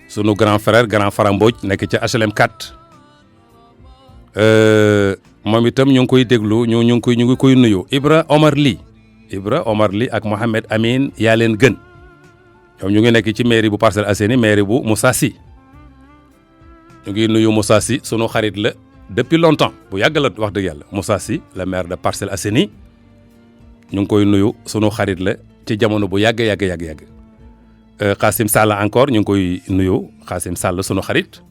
[SPEAKER 1] sunu grand frère grand Fara Mbodj nekk ca HLM 4 moom itam ñu ngi koy déglu ñu ngi koy nuyu Ibra Omar Ly ak Mohamed Amin yaa leen gën ñoom ñu ngi nekk ci mairie bu Parcelles Assainies mairie bu Moussa Sy ñu ngi nuyu Moussa Sy sunu xarit la depuis longtemps bu yàgg la wax dëgg yàlla Moussa Sy le maire de Parcelles Assainies ñu ngi koy nuyu sunu xarit la ci jamono bu yàgg Xaasim Sall encore ñu ngi koy nuyu Xaasim Sall sunu xarit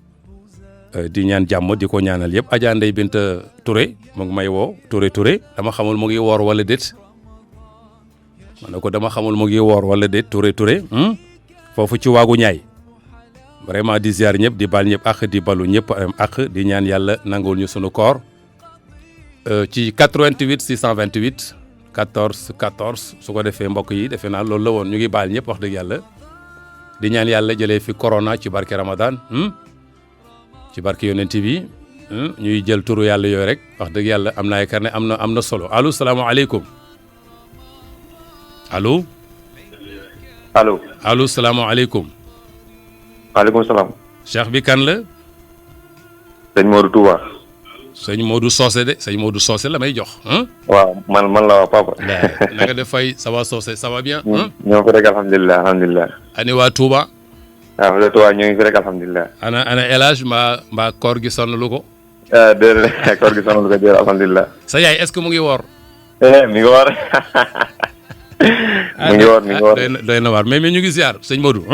[SPEAKER 1] di ñaan jàmm di ko ñaanal yëpp Adja Ndeye Binta Touré mu ngi may woo Touré dama xamul mu ngi woor wala déet ma ne ko dama xamul mu ngi woor wala déet Touré foofu ci waagu ñaay vraiment di ziar ñëpp di bal ñëpp ak di balu ñëpp ak di ñaan yàlla nangul ñu sunu koor ci 88 628 14 su ko defee mbokk yi defe naa loolu la woon ñu ngi baal ñëpp wax dëgg yàlla di ñaan yàlla jëlee fi corona ci barke Ramadan ci barke yonent bi ñuy jël turu yàlla yooyu rek wax dëgg yàlla am naa yaakaar ne am na solo allo salaamaaleykum allo salaamaaleykum.
[SPEAKER 7] waaleykum salaam.
[SPEAKER 1] cheikh bi kan la.
[SPEAKER 7] sëñ Modou Touba.
[SPEAKER 1] sëñ Modou Socé de sëñ Modou Socé la may jox.
[SPEAKER 7] waaw man la waa papa.
[SPEAKER 1] na nga def fay ça va Socé ça va bien.
[SPEAKER 7] ñoo fi rek alhamdulilah.
[SPEAKER 1] ani waa Touba.
[SPEAKER 7] waaw waa Touba ñoo ngi fi rek alhamdulilah.
[SPEAKER 1] ana El Hadj mbaa koor gi sonnalu ko.
[SPEAKER 7] déedéet koor gi sonnalu ko déedéet alhamdulilah.
[SPEAKER 1] sa yaay est-ce que mu ngi woor.
[SPEAKER 7] mi ngi woor. mi ngi woor
[SPEAKER 1] doy na waar mais ñu ngi ziar sëñ Modou.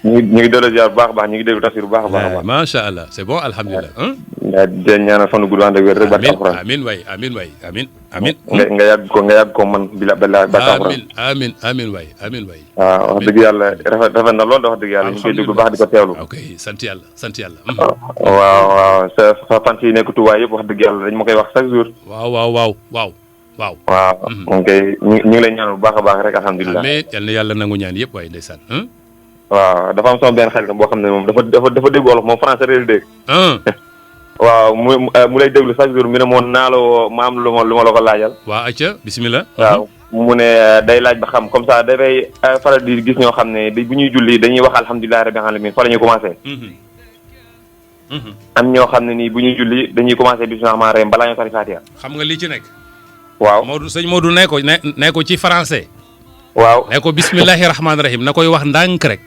[SPEAKER 7] ñu ngi delloo ziar bu baax a baax ñu ngi déglu tafsir bu baax a baax.
[SPEAKER 1] macha allah c'est bon alhamdulilah.
[SPEAKER 7] di ñaanal fan gudd ànd ak wér rek barke alxuraan.
[SPEAKER 1] amiin amiin.
[SPEAKER 7] nga yàgg ko man bila barke alxuraan.
[SPEAKER 1] amiin waay.
[SPEAKER 7] waaw wax dëgg yàlla rafet na lool de wax dëgg yàlla ñu ngi koy déglu bu baax di ko teewlu.
[SPEAKER 1] ok sant yàlla.
[SPEAKER 7] waaw sa fan yi nekk Touba yëpp wax dëgg yàlla dañ ma koy wax chaque jour.
[SPEAKER 1] waaw. waaw.
[SPEAKER 7] waaw moom kay ñu ngi lay ñaan bu baax a baax rek alhamdulilah.
[SPEAKER 1] mais yal na yàlla nangu ñaan yëpp waaye ndeysaan.
[SPEAKER 7] waaw dafa am sama benn xarit boo xam ne moom dafa dégg wolof moom français rek dégg. waaw mu lay déglu chaque jour mi ne moom naa la woo ma am lu ma la ko laajal.
[SPEAKER 1] waa acca bismillah.
[SPEAKER 7] waaw mu ne day laaj ba xam comme ça dafay faral di gis ñoo xam ne bu ñuy julli dañuy wax alhamdulilah rabbil alamin fa la ñuy commencé. am ñoo xam ne nii bu ñuy julli dañuy commencé bismillah rahmaani rahiim balaa ñoo tari Fatiha.
[SPEAKER 1] xam nga li ci nekk.
[SPEAKER 7] waaw
[SPEAKER 1] sëñ Modou nee ko ci français.
[SPEAKER 7] waaw
[SPEAKER 1] nee ko bismillahi rahmaani rahiim na koy wax ndànk rek.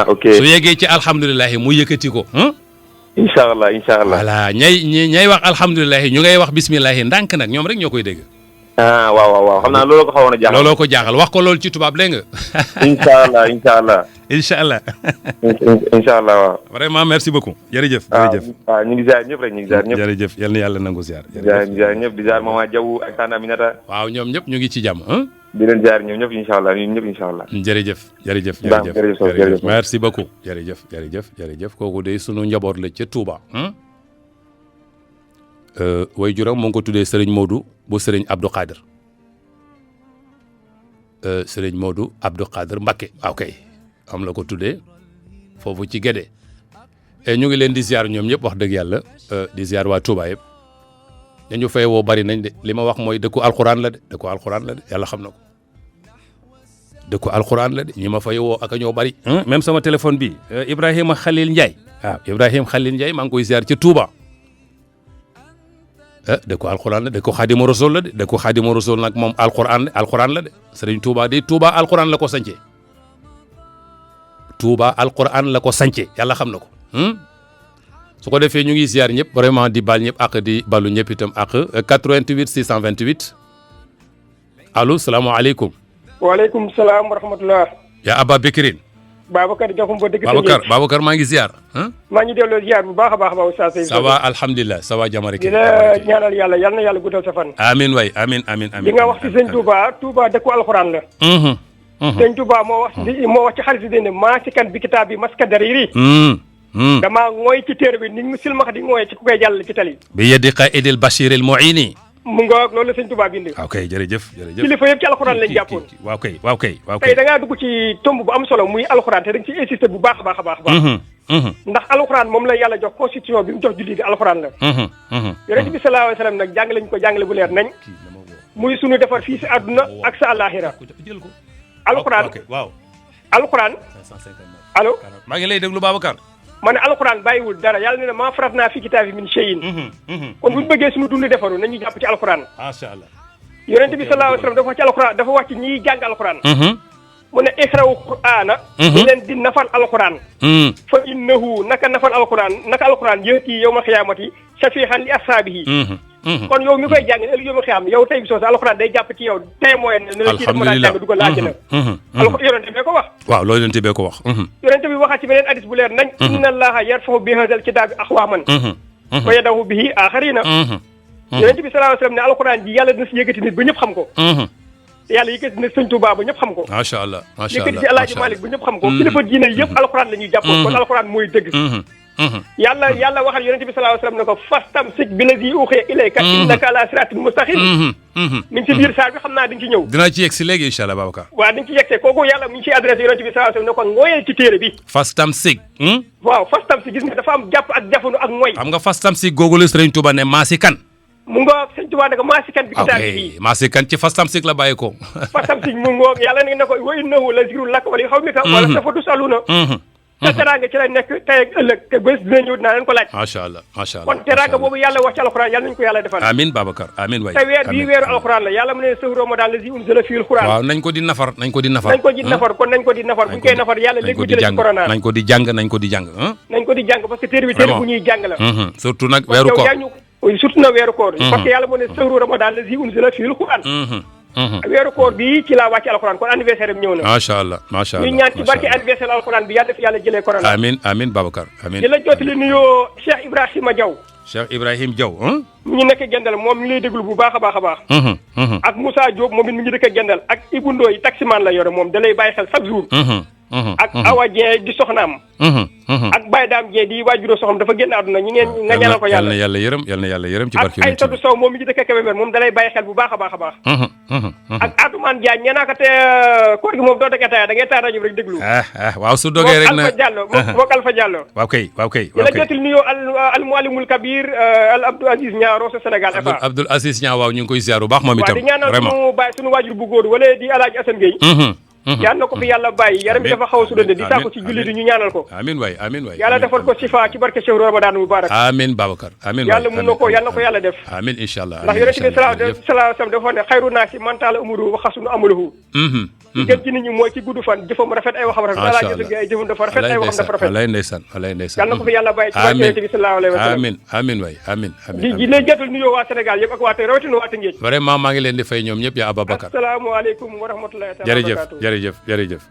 [SPEAKER 7] ok
[SPEAKER 1] su yeggee ci alhamdulilah mu yëkkati ko.
[SPEAKER 7] incha allah
[SPEAKER 1] voilà ñay wax alhamdulilah ñu ngay wax bismillahi ndànk nag ñoom rek ñoo koy dégg.
[SPEAKER 7] waaw xam naa looloo ko xawoon a jaaxal.
[SPEAKER 1] looloo ko jaaxal wax ko loolu ci tubaab dégg nga.
[SPEAKER 7] incha allah waaw.
[SPEAKER 1] vraiment merci beaucoup. jërëjëf.
[SPEAKER 7] waaw ñu ngi ziar ñëpp rek ñu ngi ziar ñëpp.
[SPEAKER 1] jërëjëf yal na yàlla nangu ziar.
[SPEAKER 7] ziar ñëpp di ziar Mama Diaw ak Tanda Aminata.
[SPEAKER 1] waaw ñoom ñëpp ñu ngi ci jàmm.
[SPEAKER 7] di leen ziar ñoom ñëpp incha allah ñun ñëpp incha allah.
[SPEAKER 1] jërëjëf merci beaucoup. jërëjëf kooku de sunu njaboot la ca Touba. way juram mu ngi ko tuddee Serigne Modou bu Serigne Abdou Khadir. Serigne Modou Abdou Khadir Mbacké waaw kay am la ko tuddee foofu ci Guédé. ñu ngi leen di ziar ñoom ñëpp wax dëgg yàlla di ziar waa Touba yëpp. dañu fay woo bari nañ de li ma wax mooy dëkku alxuraan la de yàlla xam na ko. dëkku alxuraan la de ñi ma fay woo ak ñoo bari. même sama téléphone bi Ibrahima Khalil Ndiaye. waaw Ibrahima Khalil Ndiaye maa ngi koy ziar ca Touba. dëkku alxuraan la dëkku Xaadimu Rasuul la de dëkku Xaadimu Rasuul nag moom alxuraan la de Sëriñ Touba de Touba alxuraan la ko sancee. Touba alxuraan la ko sancee yàlla xam na ko. su ko defee ñu ngi ziar ñëpp vraiment di bal ñëpp ak di balu ñëpp itam ak 88 628 allo salaamaaleykum.
[SPEAKER 8] waaleykum salaam wa rahmatulah.
[SPEAKER 1] yaa Abba Bekrin.
[SPEAKER 8] Babacar Diakhoum ba dëgg.
[SPEAKER 1] Babacar maa ngi ziar.
[SPEAKER 8] maa ngi delloo ziar bu baax a baax Oustaz Seydou.
[SPEAKER 1] ça va alhamdulilah ça va jamare
[SPEAKER 8] di la ñaanal yàlla yal na yàlla guddal sa fan.
[SPEAKER 1] amiin waay amiin.
[SPEAKER 8] li nga wax ci sëñ Touba dëkku alxuraan la. sëñ Touba moo wax ci xarit yi ne maa si kan bi kitaab bi maska dariri. damaa ngooy ci téere bi nit mu silmax di ngooyee ci ku koy jàll ci tali.
[SPEAKER 1] bi yadi qaidil bashiril muini.
[SPEAKER 8] mu ngoog loolu la sëñ Touba bind.
[SPEAKER 1] waaw kay jërëjëf.
[SPEAKER 8] kilifa yëpp ci alxuraan lañ jàppoon.
[SPEAKER 1] waaw kay.
[SPEAKER 8] tey da ngaa dugg ci tomb bu am solo muy alxuraan te da nga ciy insister bu baax a baax. ndax alxuraan moom la yàlla jox constitution bi mu jox julli di alxuraan la. yonent bi sallallahu alayhi wa sallam nag jàngale ñu ko jàngale bu leer nañ. muy sunu defar fii si àdduna ak sa àllaaxira. alxuraan. allo.
[SPEAKER 1] maa ngi lay déglu Babacar.
[SPEAKER 8] ma ne alxuraan bàyyiwul dara yàlla ne maa farat naa fi kitaabi min shay'in. kon bu ñu bëggee suñu dund defaru nañu jàpp ci alxuraan.
[SPEAKER 1] macha allah.
[SPEAKER 8] yonent bi sallallahu alayhi wa sallam dafa wax ci alxuraan dafa wax ci ñiy jàng alxuraan. mu ne iqra'u qur'aana. ñu leen di nafal alxuraan. fa innahu naka nafal alxuraan yëkkati yawmal qiyaamati shafiihan li ashaabihi. kon yow mi koy jàng ëllëg yow ma xam yow tey bi soo sa alxuraan day jàpp ci yow tey mooy ne la kii dafa mën a jàng dugal laaj na alxuraan yonente bee ko wax
[SPEAKER 1] waaw loolu yonente bee ko wax
[SPEAKER 8] yonente bi waxaat ci beneen hadis bu leer nañ inna allaha yarfa'u bi hadal kitaabi aqwaaman wa yadahu bihi aaxarina yonente bi sallallahu alayhi wa sallam ne alxuraan ji yàlla dina si yëkkati nit ba ñëpp xam ko yàlla yëkkati na sëñ Tuubaa ba ñëpp xam ko
[SPEAKER 1] macha allah
[SPEAKER 8] yëkkati si Alaaji Malik ba ñëpp xam ko kilifa diine yëpp alxuraan la ñuy jàppoon kon alxuraan mooy dëgg yàlla waxal yonente bi sallallahu alayhi wa sallam ne ko fastamsik billazi uxiya ilayka innaka ala siratin mustaqim mi ngi ci biir saar bi xam naa di nga ci ñëw
[SPEAKER 1] dinaa ci yegg si léegi incha allah Babacar
[SPEAKER 8] waaw di nga ci yegg kooku yàlla mi ngi ciy adressé yonente bi sallallahu alayhi wa sallam ne ko ngooyee ci téere bi
[SPEAKER 1] fastamsik
[SPEAKER 8] waaw fastamsik gis nga dafa am jàpp ak jafandu ak ngooy
[SPEAKER 1] xam nga fastamsik googu la Sëriñ Tuuba ne maasi kan
[SPEAKER 8] mu ngoog sëñ Tuubaa ne ko maasikan bi kitaab bi
[SPEAKER 1] maasi kan ci fastamsik la bàyyi ko
[SPEAKER 8] fastamsik mu ngoog yàlla ne ko wa innahu la zikrun laka wa li qawmika wala sawfa tusaluna te teraanga ci la nekk tey ak ëllëg te bés dina ñëw dinaa leen ko laaj
[SPEAKER 1] macha allah
[SPEAKER 8] kon teraanga boobu yàlla wax ci alxuraan yàlla nañu ko yàlla defal
[SPEAKER 1] amin Babacar amin waay
[SPEAKER 8] te weer bii weeru alxuraan la yàlla mu ne sahru ramadan lazi unzila fiil qur'aan
[SPEAKER 1] waaw nañ ko di nafar kon nañ ko di
[SPEAKER 8] nafar yàlla léegi ko jëlee ci corona
[SPEAKER 1] nañ ko di jàng nañ ko di jàng
[SPEAKER 8] parce que téere bi téere bu ñuy jàng la
[SPEAKER 1] surtout nag weeru koor
[SPEAKER 8] surtout na weeru koor parce que yàlla mu ne sahru ramadan lazi unzila fiil qur'aan weeru koor bi ci laa wàcc alxuraan kon anniversaire bi ñëw na
[SPEAKER 1] macha allah
[SPEAKER 8] ñu ñaan ci barke anniversaire alxuraan bi yàlla def yàlla jëlee corona
[SPEAKER 1] amin Babacar amin
[SPEAKER 8] di la jottali nuyoo Cheikh Ibrahima Diaw mi ngi nekk Gendal moom mi ngi lay déglu bu baax a baax ak Moussa Diop moom it mi ngi dëkk Gendal ak Ibou Ndoye taximan la yore moom da lay bàyyi xel chaque jour ak Awa Dieng di soxnaam. ak Baye Dame Dieng di waajuro soxnaam dafa génn àdduna ñi ngeen nga ñaanal ko yàlla.
[SPEAKER 1] yal na yàlla yërëm ci barke.
[SPEAKER 8] ak Aïssatou Sow moom mi ci dëkk Kébémer moom dalay bàyyi xel bu baax a baax a baax. ak Atoumane Diagne ñee naa ko te koor gi moom doo dëkk taaya da ngay taal rajo bi rek déglu.
[SPEAKER 1] waaw su dogee rek na
[SPEAKER 8] Alpha Diallo moom Alpha Diallo.
[SPEAKER 1] waaw kay.
[SPEAKER 8] di la jotul nuyoo al muallimul kabir al Abdou Aziz Niang Rosso Sénégal FA.
[SPEAKER 1] Abdou Aziz Niang waaw ñu ngi koy ziar bu baax moom itam.
[SPEAKER 8] waaw di ñaanal suñu waajur bu góor wala di Alaaji Assane Gueye. yal na ko fi yàlla bàyyi yaram bi dafa xaw a sudande di sàkku ci julli di ñu ñaanal ko.
[SPEAKER 1] amiin waay
[SPEAKER 8] yàlla defal ko sifa ci barke Cheikh Ramadan Mubarak.
[SPEAKER 1] amiin Babacar amiin
[SPEAKER 8] yàlla mun na ko yal na ko yàlla def.
[SPEAKER 1] amiin incha allah
[SPEAKER 8] ndax yonent bi sallallahu alayhi wa sallam dafa ne xayru naasi man taala umruhu wa xasuna amaluhu. gën ci nit ñi mooy ci gudd fan jëfam rafet ay waxam rafet.
[SPEAKER 1] macha allah
[SPEAKER 8] ay jëfam dafa rafet ay waxam dafa rafet.
[SPEAKER 1] walaay ndeysaan
[SPEAKER 8] yal na ko fi yàlla bàyyi ci barke yonent bi sallallahu alayhi wa sallam.
[SPEAKER 1] amiin waay amiin
[SPEAKER 8] di lay jotal nuyoo waa Sénégal yëpp ak waa Tey rawatina waa Tëngéej.
[SPEAKER 1] vraiment maa ngi leen di fay ñoom ñëpp yaa Ababacar.
[SPEAKER 8] asalaamaaleykum wa rahmatullahi taala wa barakatuh.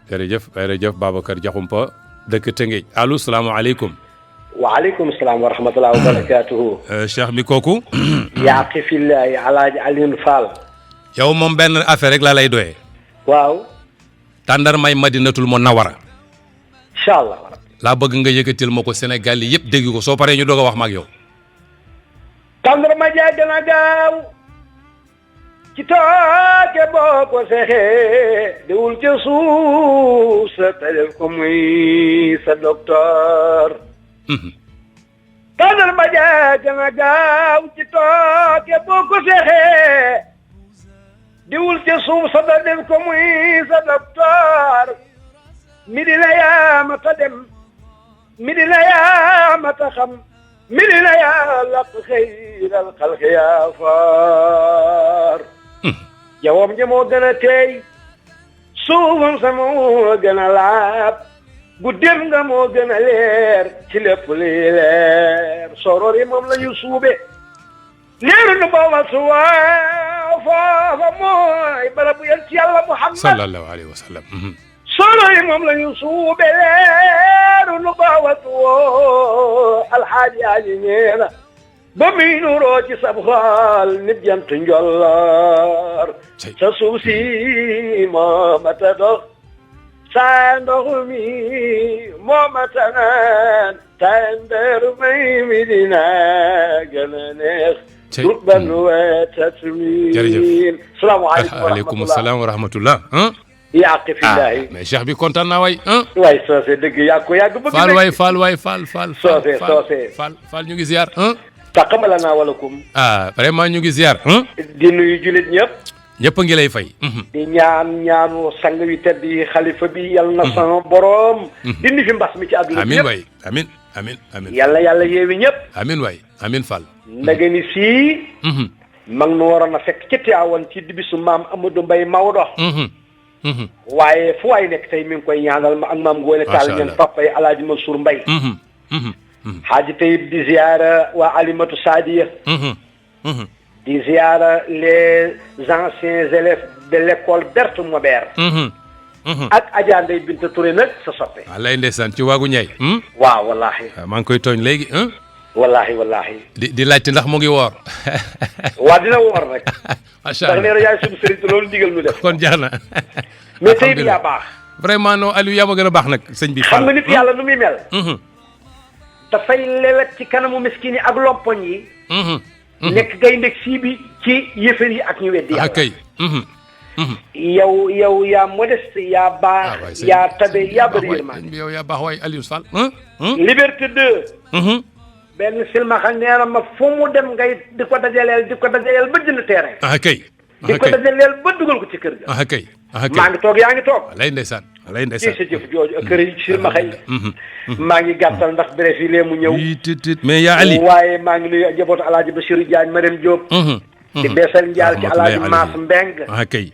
[SPEAKER 1] jërëjëf Babacar Diakhoumpa dëkk Tëngéej allo salaamaaleykum.
[SPEAKER 9] waaleykum salaam wa rahmatulah wa barakatuhu.
[SPEAKER 1] Cheikh mi kooku.
[SPEAKER 9] yaa xi fillahi Alaaji Alioune Fall.
[SPEAKER 1] yow moom benn affaire rek laa lay doyee.
[SPEAKER 9] waaw.
[SPEAKER 1] tàndar may Madinatul Munawwara.
[SPEAKER 9] incha allah.
[SPEAKER 1] laa bëgg nga yëkkatil ma ko Sénégal yi yëpp dégg ko soo paree ñu doog a wax ma ak yow.
[SPEAKER 9] tàndar ma jaay dana gaaw. ci tooke boo ko seexee diwul ca suuf sa tëjal ko muy sa docteur. tàndar ma jaay dana gaaw ci tooke boo ko seexee diwul ca suuf sa tëjal ko muy sa docteur. midi la yaa ma ta dem midi la yaa ma ta xam midi la yaa laq xayral xalqi yaa faar. jawam ja moo gën a teey suufam sa moo gën a laab guddeem nga moo gën a leer ci lépp liy leer soror yi moom la ñu suube leeru nu boobal su waaw foofa mooy barabu yal ci yàlla Muhammad
[SPEAKER 1] sallallahu alayhi wa sallam.
[SPEAKER 9] soror yi moom la ñu suube leeru nu boobal su woo alxaaji aji ñeena ba muy nuroo ci sab xaal nit jant njolloor sa suuf si moo ma ta dox saa ndox mi moo ma ta naan tàndeer may mi dina gën a neex dut ban wetat mi
[SPEAKER 1] salaamaaleykum salaam wa rahmatullah
[SPEAKER 9] yàq fi daay
[SPEAKER 1] mais Cheikh bi kontaan naa waay
[SPEAKER 9] waay soose dëgg yàgg ko yàgg bëgg
[SPEAKER 1] Fall waay Fall Fall ñu ngi ziar
[SPEAKER 9] taqabalana walakum
[SPEAKER 1] vraiment ñu ngi ziar
[SPEAKER 9] di nuyu jullit
[SPEAKER 1] ñëpp a ngi lay fay
[SPEAKER 9] di ñaanu sang wi tedd yi xalifa bi yal na sama borom dindi fi mbas mi ci àdduna bi
[SPEAKER 1] amiin waay amiin
[SPEAKER 9] yàlla yeewi ñëpp
[SPEAKER 1] amiin waay amiin Fall
[SPEAKER 9] ndaga ni fii mag nu waroon a fekk ci Tiwaawan ci dibisu maam Amadou Mbaye Maodo waaye fu waay nekk tey mi ngi koy ñaanal ma ak maam Ngoone Taal ñeen papa yi Alaaji Mansour Mbaye Xaaji Tayib di ziara waa Alimatu Saadiya di ziara les anciens élèves de l'école Berthe Maubert ak Adja Ndeye Binta Touré nag sa soppe
[SPEAKER 1] lay ndeysaan ci waagu ñay
[SPEAKER 9] waaw wallaahi
[SPEAKER 1] maa ngi koy tooñ léegi
[SPEAKER 9] wallaahi
[SPEAKER 1] di laajte ndax mu ngi woor
[SPEAKER 9] waa dina woor rek
[SPEAKER 1] macha allah
[SPEAKER 9] ndax nee na yaay suñu sëriñ te loolu ndigal nu def
[SPEAKER 1] kon jaar na
[SPEAKER 9] mais tey bi yaa baax
[SPEAKER 1] vraiment non Aliou yaa ma gën a baax nag sëñ bi
[SPEAKER 9] xam nga nit yàlla nu muy mel dafay lewet ci kanamu miskin yi ak lompoñ yi nekk gaynde sii bi ci yëfër yi ak ñu weddi yàlla
[SPEAKER 1] kay
[SPEAKER 9] yow yaa modeste yaa baax yaa tabe yaa bëri yërmande
[SPEAKER 1] yow yaa baax waay Aliou Fall
[SPEAKER 9] liberté 2 benn silmaxa nee na ma fu mu dem ngay di ko dajaleel ba jënd terrain
[SPEAKER 1] kay
[SPEAKER 9] di ko dajaleel ba dugal ko ci kër ga
[SPEAKER 1] kay
[SPEAKER 9] maa ngi toog yaa ngi toog
[SPEAKER 1] lay ndeysaan
[SPEAKER 9] ci sa jëf jooju kër yi silmaxa yi maa ngi gàttal ndax bref yi lee mu ñëw
[SPEAKER 1] mais yaa Ali
[SPEAKER 9] waaye maa ngi nuyu njabootu Alaaji Basiru Jaañ Marème Diop di beesal njaal ci Alaaji Maas Mbeng
[SPEAKER 1] kay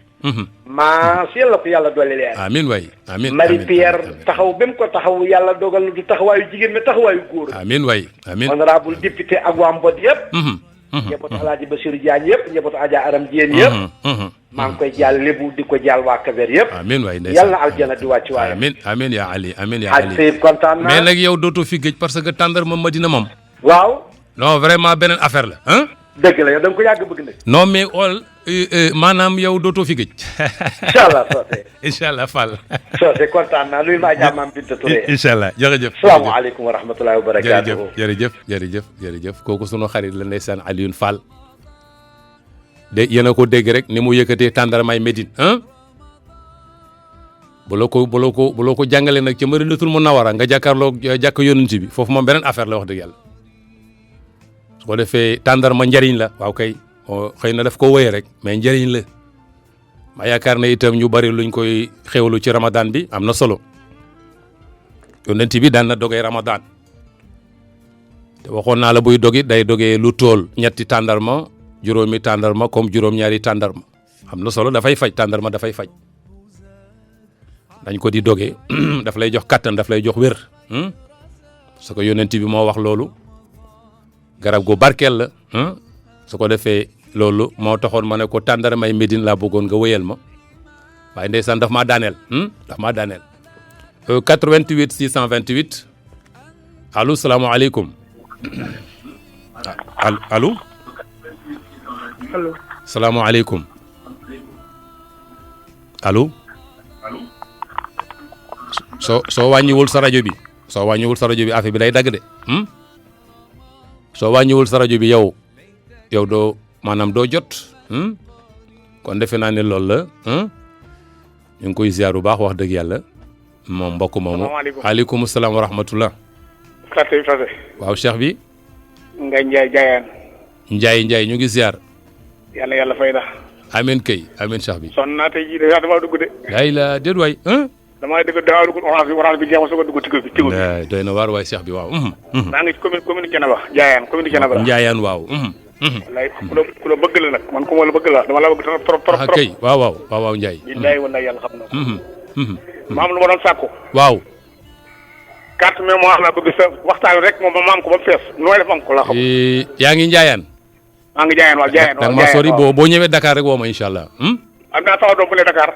[SPEAKER 9] maas yàlla ko yàlla dolli leer
[SPEAKER 1] amiin waay amiin
[SPEAKER 9] Marie Pierre taxaw ba mu ko taxaw yàlla dogal na du taxawaayu jigéen mais taxawaayu góor
[SPEAKER 1] amiin waay amiin
[SPEAKER 9] honorable député ak waa Mbod yëpp njabootu Alaaji Basiru Jaañ yëpp njabootu Adja Aram Diène yëpp maa ngi koy jàll lébu di ko jàll waa Kaver yëpp
[SPEAKER 1] amiin waay
[SPEAKER 9] yàlla na aljana di wàcc waaye
[SPEAKER 1] amiin yaa Ali amiin yaa Ali
[SPEAKER 9] Seyib kontaan naa
[SPEAKER 1] mais nag yow dootoo fi gëj parce que tàndar ma Madina moom
[SPEAKER 9] waaw
[SPEAKER 1] non vraiment beneen affaire la
[SPEAKER 9] dëgg la yow da nga ko yàgg bëgg nag.
[SPEAKER 1] non mais xool maanaam yow dootoo fi gëj.
[SPEAKER 9] incha allah Socé.
[SPEAKER 1] incha allah Fall.
[SPEAKER 9] Socé kontaan naa nuyu maa jaamam Binta Touré.
[SPEAKER 1] incha allah jërëjëf.
[SPEAKER 9] salaamaaleykum wa rahmatulahi wa barakaatuhu.
[SPEAKER 1] jërëjëf kooku sunu xarit la ndeysaan Alioune Fall. de yéen a ko dégg rek ni mu yëkkatee tàndarmaay Médine ah. bu la ko jàngalee nag ca Madinatul Munawwara nga jàkkaarloo jàkk yonent bi foofu moom beneen affaire la wax dëgg yàlla. su ko defee tàndarma njariñ la waaw kay xëy na daf ko wéyee rek mais njariñ la ma yaakaar ne itam ñu bari luñ koy xewlu ci Ramadan bi am na solo yonent bi daan na dogee Ramadan te waxoon naa la buy dogi day dogee lu tool 3 tàndarma juróomi tàndarma comme juróom-ñaari tàndarma am na solo dafay faj tàndarma dafay faj dañ ko di dogee daf lay jox kattan daf lay jox wér parce que yonent bi moo wax loolu garab gu barkeel la su ko defee loolu moo taxoon ma ne ko tàndarmay Médine laa bëggoon nga wéyal ma waaye ndeysaan daf maa daaneel 88 628 allo salaamaaleykum allo salaamaaleykum allo soo wàññiwul sa rajo bi affaire bi day dagg de soo wàññiwul sa rajo bi yow doo maanaam doo jot kon defe naa ne loolu la ñu ngi koy ziar bu baax wax dëgg yàlla moom mbokk moomu. aleykum salaam wa rahmatullah. waaw cheikh bi.
[SPEAKER 10] Ngaye Ndiaye Diayane.
[SPEAKER 1] Ndiaye ñu ngi ziar.
[SPEAKER 10] yàlla yàlla fay na.
[SPEAKER 1] amiin kay amiin cheikh bi.
[SPEAKER 10] sonn naa tey jii de damaa dugg de.
[SPEAKER 1] yaay la déet waay.
[SPEAKER 10] damaa dugg orange bi jeex ma soog a dugg tigo bi.
[SPEAKER 1] doy na waar waay cheikh bi waaw.
[SPEAKER 10] maa ngi ci commune Thiénaba Diayane commune Thiénaba.
[SPEAKER 1] Ndiayane waaw.
[SPEAKER 10] wallaay ku la bëgg la nag man ku ma la bëgg la dama la bëgg trop.
[SPEAKER 1] kay waaw Ndiaye.
[SPEAKER 10] billaay wallaay yàlla xam na ko. ma am lu ma doon sàkku.
[SPEAKER 1] waaw.
[SPEAKER 10] carte mémoire la bëgg sa waxtaan rek moom ma am ko ba mu fees nu may def am ko la xam.
[SPEAKER 1] yaa ngi Ndiayane.
[SPEAKER 10] maa ngi Diayane waaw Diayane waaw.
[SPEAKER 1] da nga ma sori boo ñëwee Dakar rek woo ma incha allah.
[SPEAKER 10] am naa sama doom bu ne Dakar.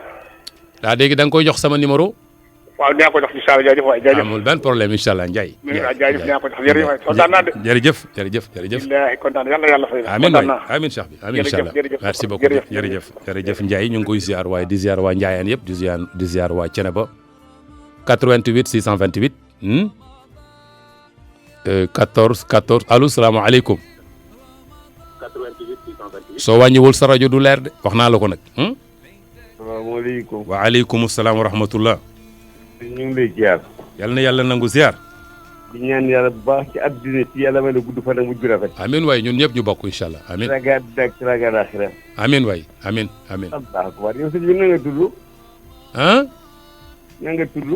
[SPEAKER 1] daa léegi da nga koy jox sama numéro.
[SPEAKER 10] waaw dinaa ko jox incha allah jaajëf waay jaajëf.
[SPEAKER 1] amul benn problème incha allah Ndiaye.
[SPEAKER 10] jaajëf dinaa ko jox jërëjëf waay kontaan naa de.
[SPEAKER 1] jërëjëf.
[SPEAKER 10] billahi kontaan yàlla fay na.
[SPEAKER 1] amiin waay amiin cheikh bi amiin incha allah merci beaucoup jërëjëf Ndiaye ñu ngi koy ziar waaye di ziar waa Ndiayane yëpp di ziar waa Thiénaba 88 628 14 allo salaamaaleykum. 88 628. soo wàññiwul sa rajo du leer de wax naa la ko nag.
[SPEAKER 11] salaamaaleykum.
[SPEAKER 1] waaleykum salaam wa rahmatullah.
[SPEAKER 11] ñu ngi lay ziar.
[SPEAKER 1] yal na yàlla nangu ziar.
[SPEAKER 11] di ñaan yàlla bu baax ci àdduna ci yàlla may la gudd fan ak mujj rafet.
[SPEAKER 1] amiin waay ñun ñëpp ñu bokk incha allah amiin.
[SPEAKER 11] ragal dak ragal axira.
[SPEAKER 1] amiin waay amiin.
[SPEAKER 11] allah akbar yow sëñ bi na nga tudd. na nga tudd.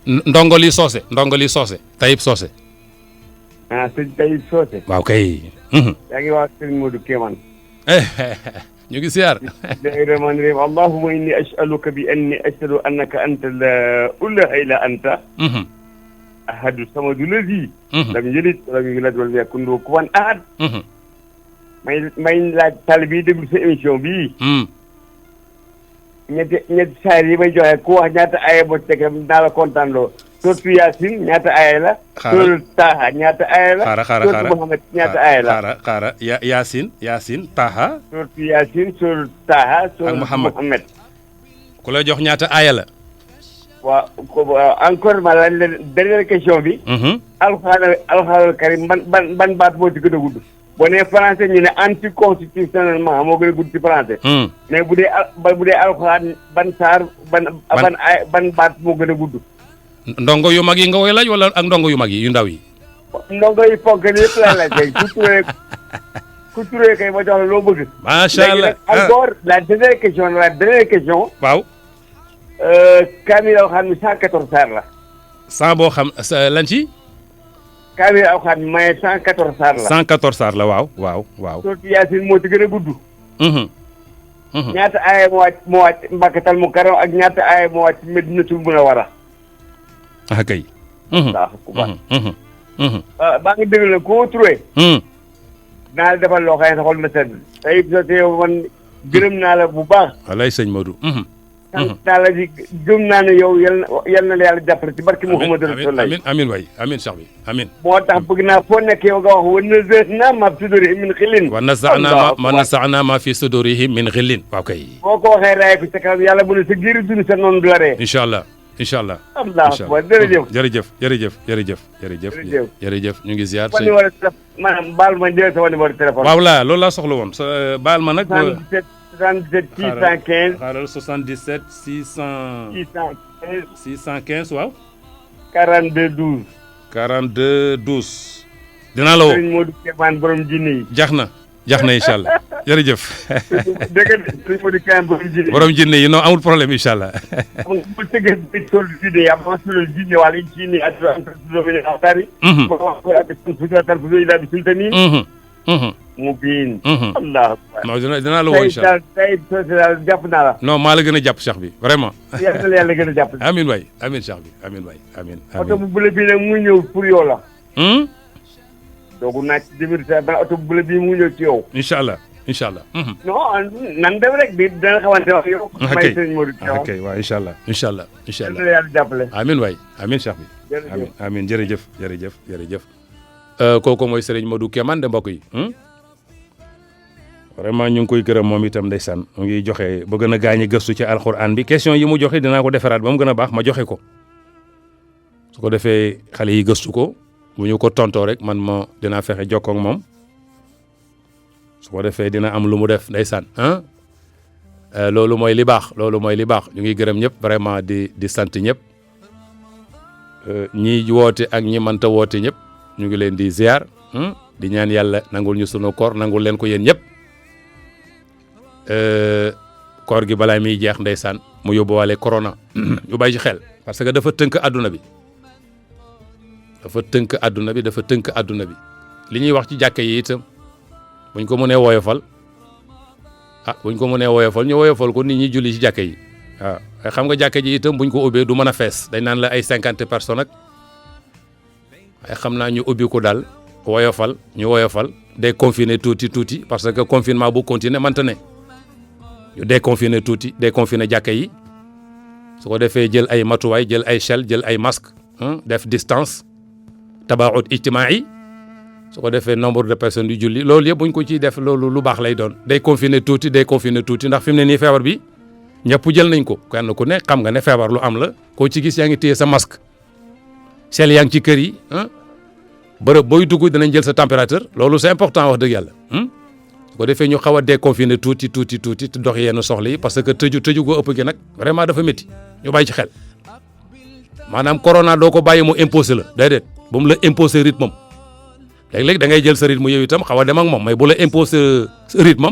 [SPEAKER 1] Ndongoli Socé. Tayib Socé.
[SPEAKER 11] sëñ Tayib Socé.
[SPEAKER 1] waaw kay.
[SPEAKER 11] yaa ngi wax sëñ Modou Kéeman.
[SPEAKER 1] ñu ngi ziar.
[SPEAKER 11] bismillahi rahmani rahim allahumma inni as'aluka bi anni ashhadu annaka anta la ilaha illa anta. ahadu samadu lazi. lam yalid wa lam yulad wa lam yakun lahu kufuwan ahad. may laaj taalibe yi déglu sa émission bii. ñetti saar yi may joxe ku wax ñaata aaya boo ci teg naa la kontaan loo. surtout Yaasin ñaata aaya la. surtout Taaha ñaata aaya la. surtout Muhammad ñaata aaya la.
[SPEAKER 1] xaaral Yaasin Taaha.
[SPEAKER 11] surtout Yaasin surtout Taaha. surtout Muhammad.
[SPEAKER 1] ku la jox ñaata aaya la.
[SPEAKER 11] waaw encore ma laaj leen dernière question bi. alxuraan karim ban baat moo ci gën a gudd. boo nee français ñu ne anticonstitutionnellement moo gën a gudd ci français. mais bu dee alxuraan ban saar ban baat moo gën a gudd.
[SPEAKER 1] ndongo yu mag yi nga koy laaj wala ak ndongo yu mag yi yu ndaw yi.
[SPEAKER 11] ndongo yi fonk yëpp laa laaj kay ku turee kay ma jox la loo bëgg.
[SPEAKER 1] macha allah
[SPEAKER 11] léegi nag encore la dernière question.
[SPEAKER 1] waaw.
[SPEAKER 11] kaamil alxuraan mi 114 saar la.
[SPEAKER 1] 100 boo xam lan ci.
[SPEAKER 11] kaamil alxuraan mi maye 114 saar la.
[SPEAKER 1] 114 saar la waaw.
[SPEAKER 11] surtout Yaasin moo ci gën a gudd. ñaata aaya moo wàcc Mbàkkatal Mukarram ak ñaata aaya moo wàcc Madinatul Munawwara.
[SPEAKER 1] kay.
[SPEAKER 11] waaw ku baax. baa ngi déglu nag koo trouvé. naa la defal loo xam ne sa xol na sedd. tey soo man gërëm naa la bu baax.
[SPEAKER 1] walaay sëñ Modou.
[SPEAKER 11] taala ji gëm naa ne yow yal na la yàlla jàppale ci barki Muhammadu Rasulullah.
[SPEAKER 1] amiin waay amiin Cheikh bi amiin.
[SPEAKER 11] moo tax bëgg naa foo nekk yow nga wax wa naza'naa maa fi sudurihim min xillin.
[SPEAKER 1] wa naza'naa maa fi sudurihim min xillin. waaw kay.
[SPEAKER 11] boo ko waxee raay ko ca kanam yàlla bu ne sa giiru dund sa noonu du la ree.
[SPEAKER 1] incha allah incha allah. jërëjëf ñu ngi ziar.
[SPEAKER 11] maanaam baal ma jël sama numéro téléphone.
[SPEAKER 1] waaw la loolu laa soxla woon sa baal ma nag.
[SPEAKER 11] 77 615.
[SPEAKER 1] xaaral 77 615 waaw.
[SPEAKER 11] 42 12.
[SPEAKER 1] 42 12. dinaa la woo
[SPEAKER 11] Serigne Modou Kémane borom jinne yi.
[SPEAKER 1] jax na incha allah jërëjëf.
[SPEAKER 11] dégg nga Serigne Modou Kémane borom jinne yi.
[SPEAKER 1] borom jinne yi non amul problème incha allah.
[SPEAKER 11] bu tëggee bi sol jinne yi am sol jinne wala jinne ak atari. mu biin. allah.
[SPEAKER 1] non dinaa la woo incha allah
[SPEAKER 11] tey daal jàpp naa la.
[SPEAKER 1] non maa la gën a jàpp Cheikh bi vraiment.
[SPEAKER 11] yàlla gën a jàpp.
[SPEAKER 1] amiin waay amiin Cheikh bi amiin waay amiin.
[SPEAKER 11] oto bu bële bii nag mu ñëw pour yow la. doogu naaj ci demir sa ba oto bu bële bii mu ñëw ci yow.
[SPEAKER 1] incha allah.
[SPEAKER 11] non nan dem rek bi dana xamante wax yow. may sëñ Modou Kémane.
[SPEAKER 1] ok waaw incha allah.
[SPEAKER 11] yàlla jàppale.
[SPEAKER 1] amiin waay amiin Cheikh bi. amiin jërëjëf. kooku mooy Serigne Modou Kémane de mbokk yi. vraiment ñu ngi koy gërëm moom itam ndeysaan mu ngi joxe ba gën a gaañi gëstu ci alxuraan bi question yi mu joxe dinaa ko defaraat ba mu gën a baax ma joxe ko su ko defee xale yi gëstu ko bu ñu ko tontoo rek man ma dinaa fexe jokkoo ak moom su ko defee dina am lu mu def ndeysaan loolu mooy li baax ñu ngi gërëm ñëpp vraiment di sant ñëpp ñi woote ak ñi mënta woote ñëpp ñu ngi leen di ziar di ñaan yàlla nangul ñu sunu koor nangul leen ko yéen ñëpp koor gi balaa miy jeex ndeysaan mu yóbbuwaale corona ñu bàyyi ci xel parce que dafa tënk àdduna bi li ñuy wax ci jàkka yi itam buñ ko mënee woyofal ñu woyofal ko nit ñi julli ci jàkka yi waaw xam nga jàkka ji itam buñ ko ubbee du mën a fees dañ naan la ay 50 personnes ak ay xam naa ñu ubbi ko daal woyofal day confiner tuuti parce que confinement bu continuer mënta ne ñu déconfiné jàkka yi su ko defee jël ay matuwaay jël ay gel jël ay masque def distance tabaxut ijtimaai su ko defee nombre de personnes yu julli loolu yëpp buñ ko ciy def loolu lu baax lay doon day confiner tuuti ndax fi mu ne nii feebar bi ñëpp jël nañ ko kenn ku ne xam nga ne feebar lu am la koo ci gis yaa ngi téye sa masque gel yaa ngi ci kër yi bërëb booy dugg dinañ jël sa température loolu c'est important wax dëgg yàlla su ko defee ñu xaw a déconfiné tuuti te dox yenn soxla yi parce que tëju goo ëpp gi nag vraiment dafa métti ñu bàyyi ci xel maanaam corona doo ko bàyyi mu imposé la déedéet bu mu la imposé rythme am léeg-léeg da ngay jël sa rythme yow itam xaw a dem ak moom mais bu la imposé sa rythme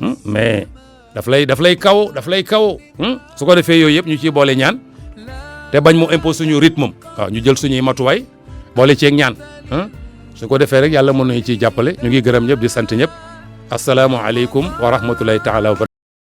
[SPEAKER 1] am mais daf lay kaw su ko defee yooyu yëpp ñu ciy boole ñaan te bañ mu imposé suñu rythme am waaw ñu jël suñuy matuwaay boole ceeg ñaan su ko defee rek yàlla mën nañu ciy jàppale ñu ngi gërëm ñëpp di sant ñëpp asalaamaaleykum wa rahmatulahi taala wa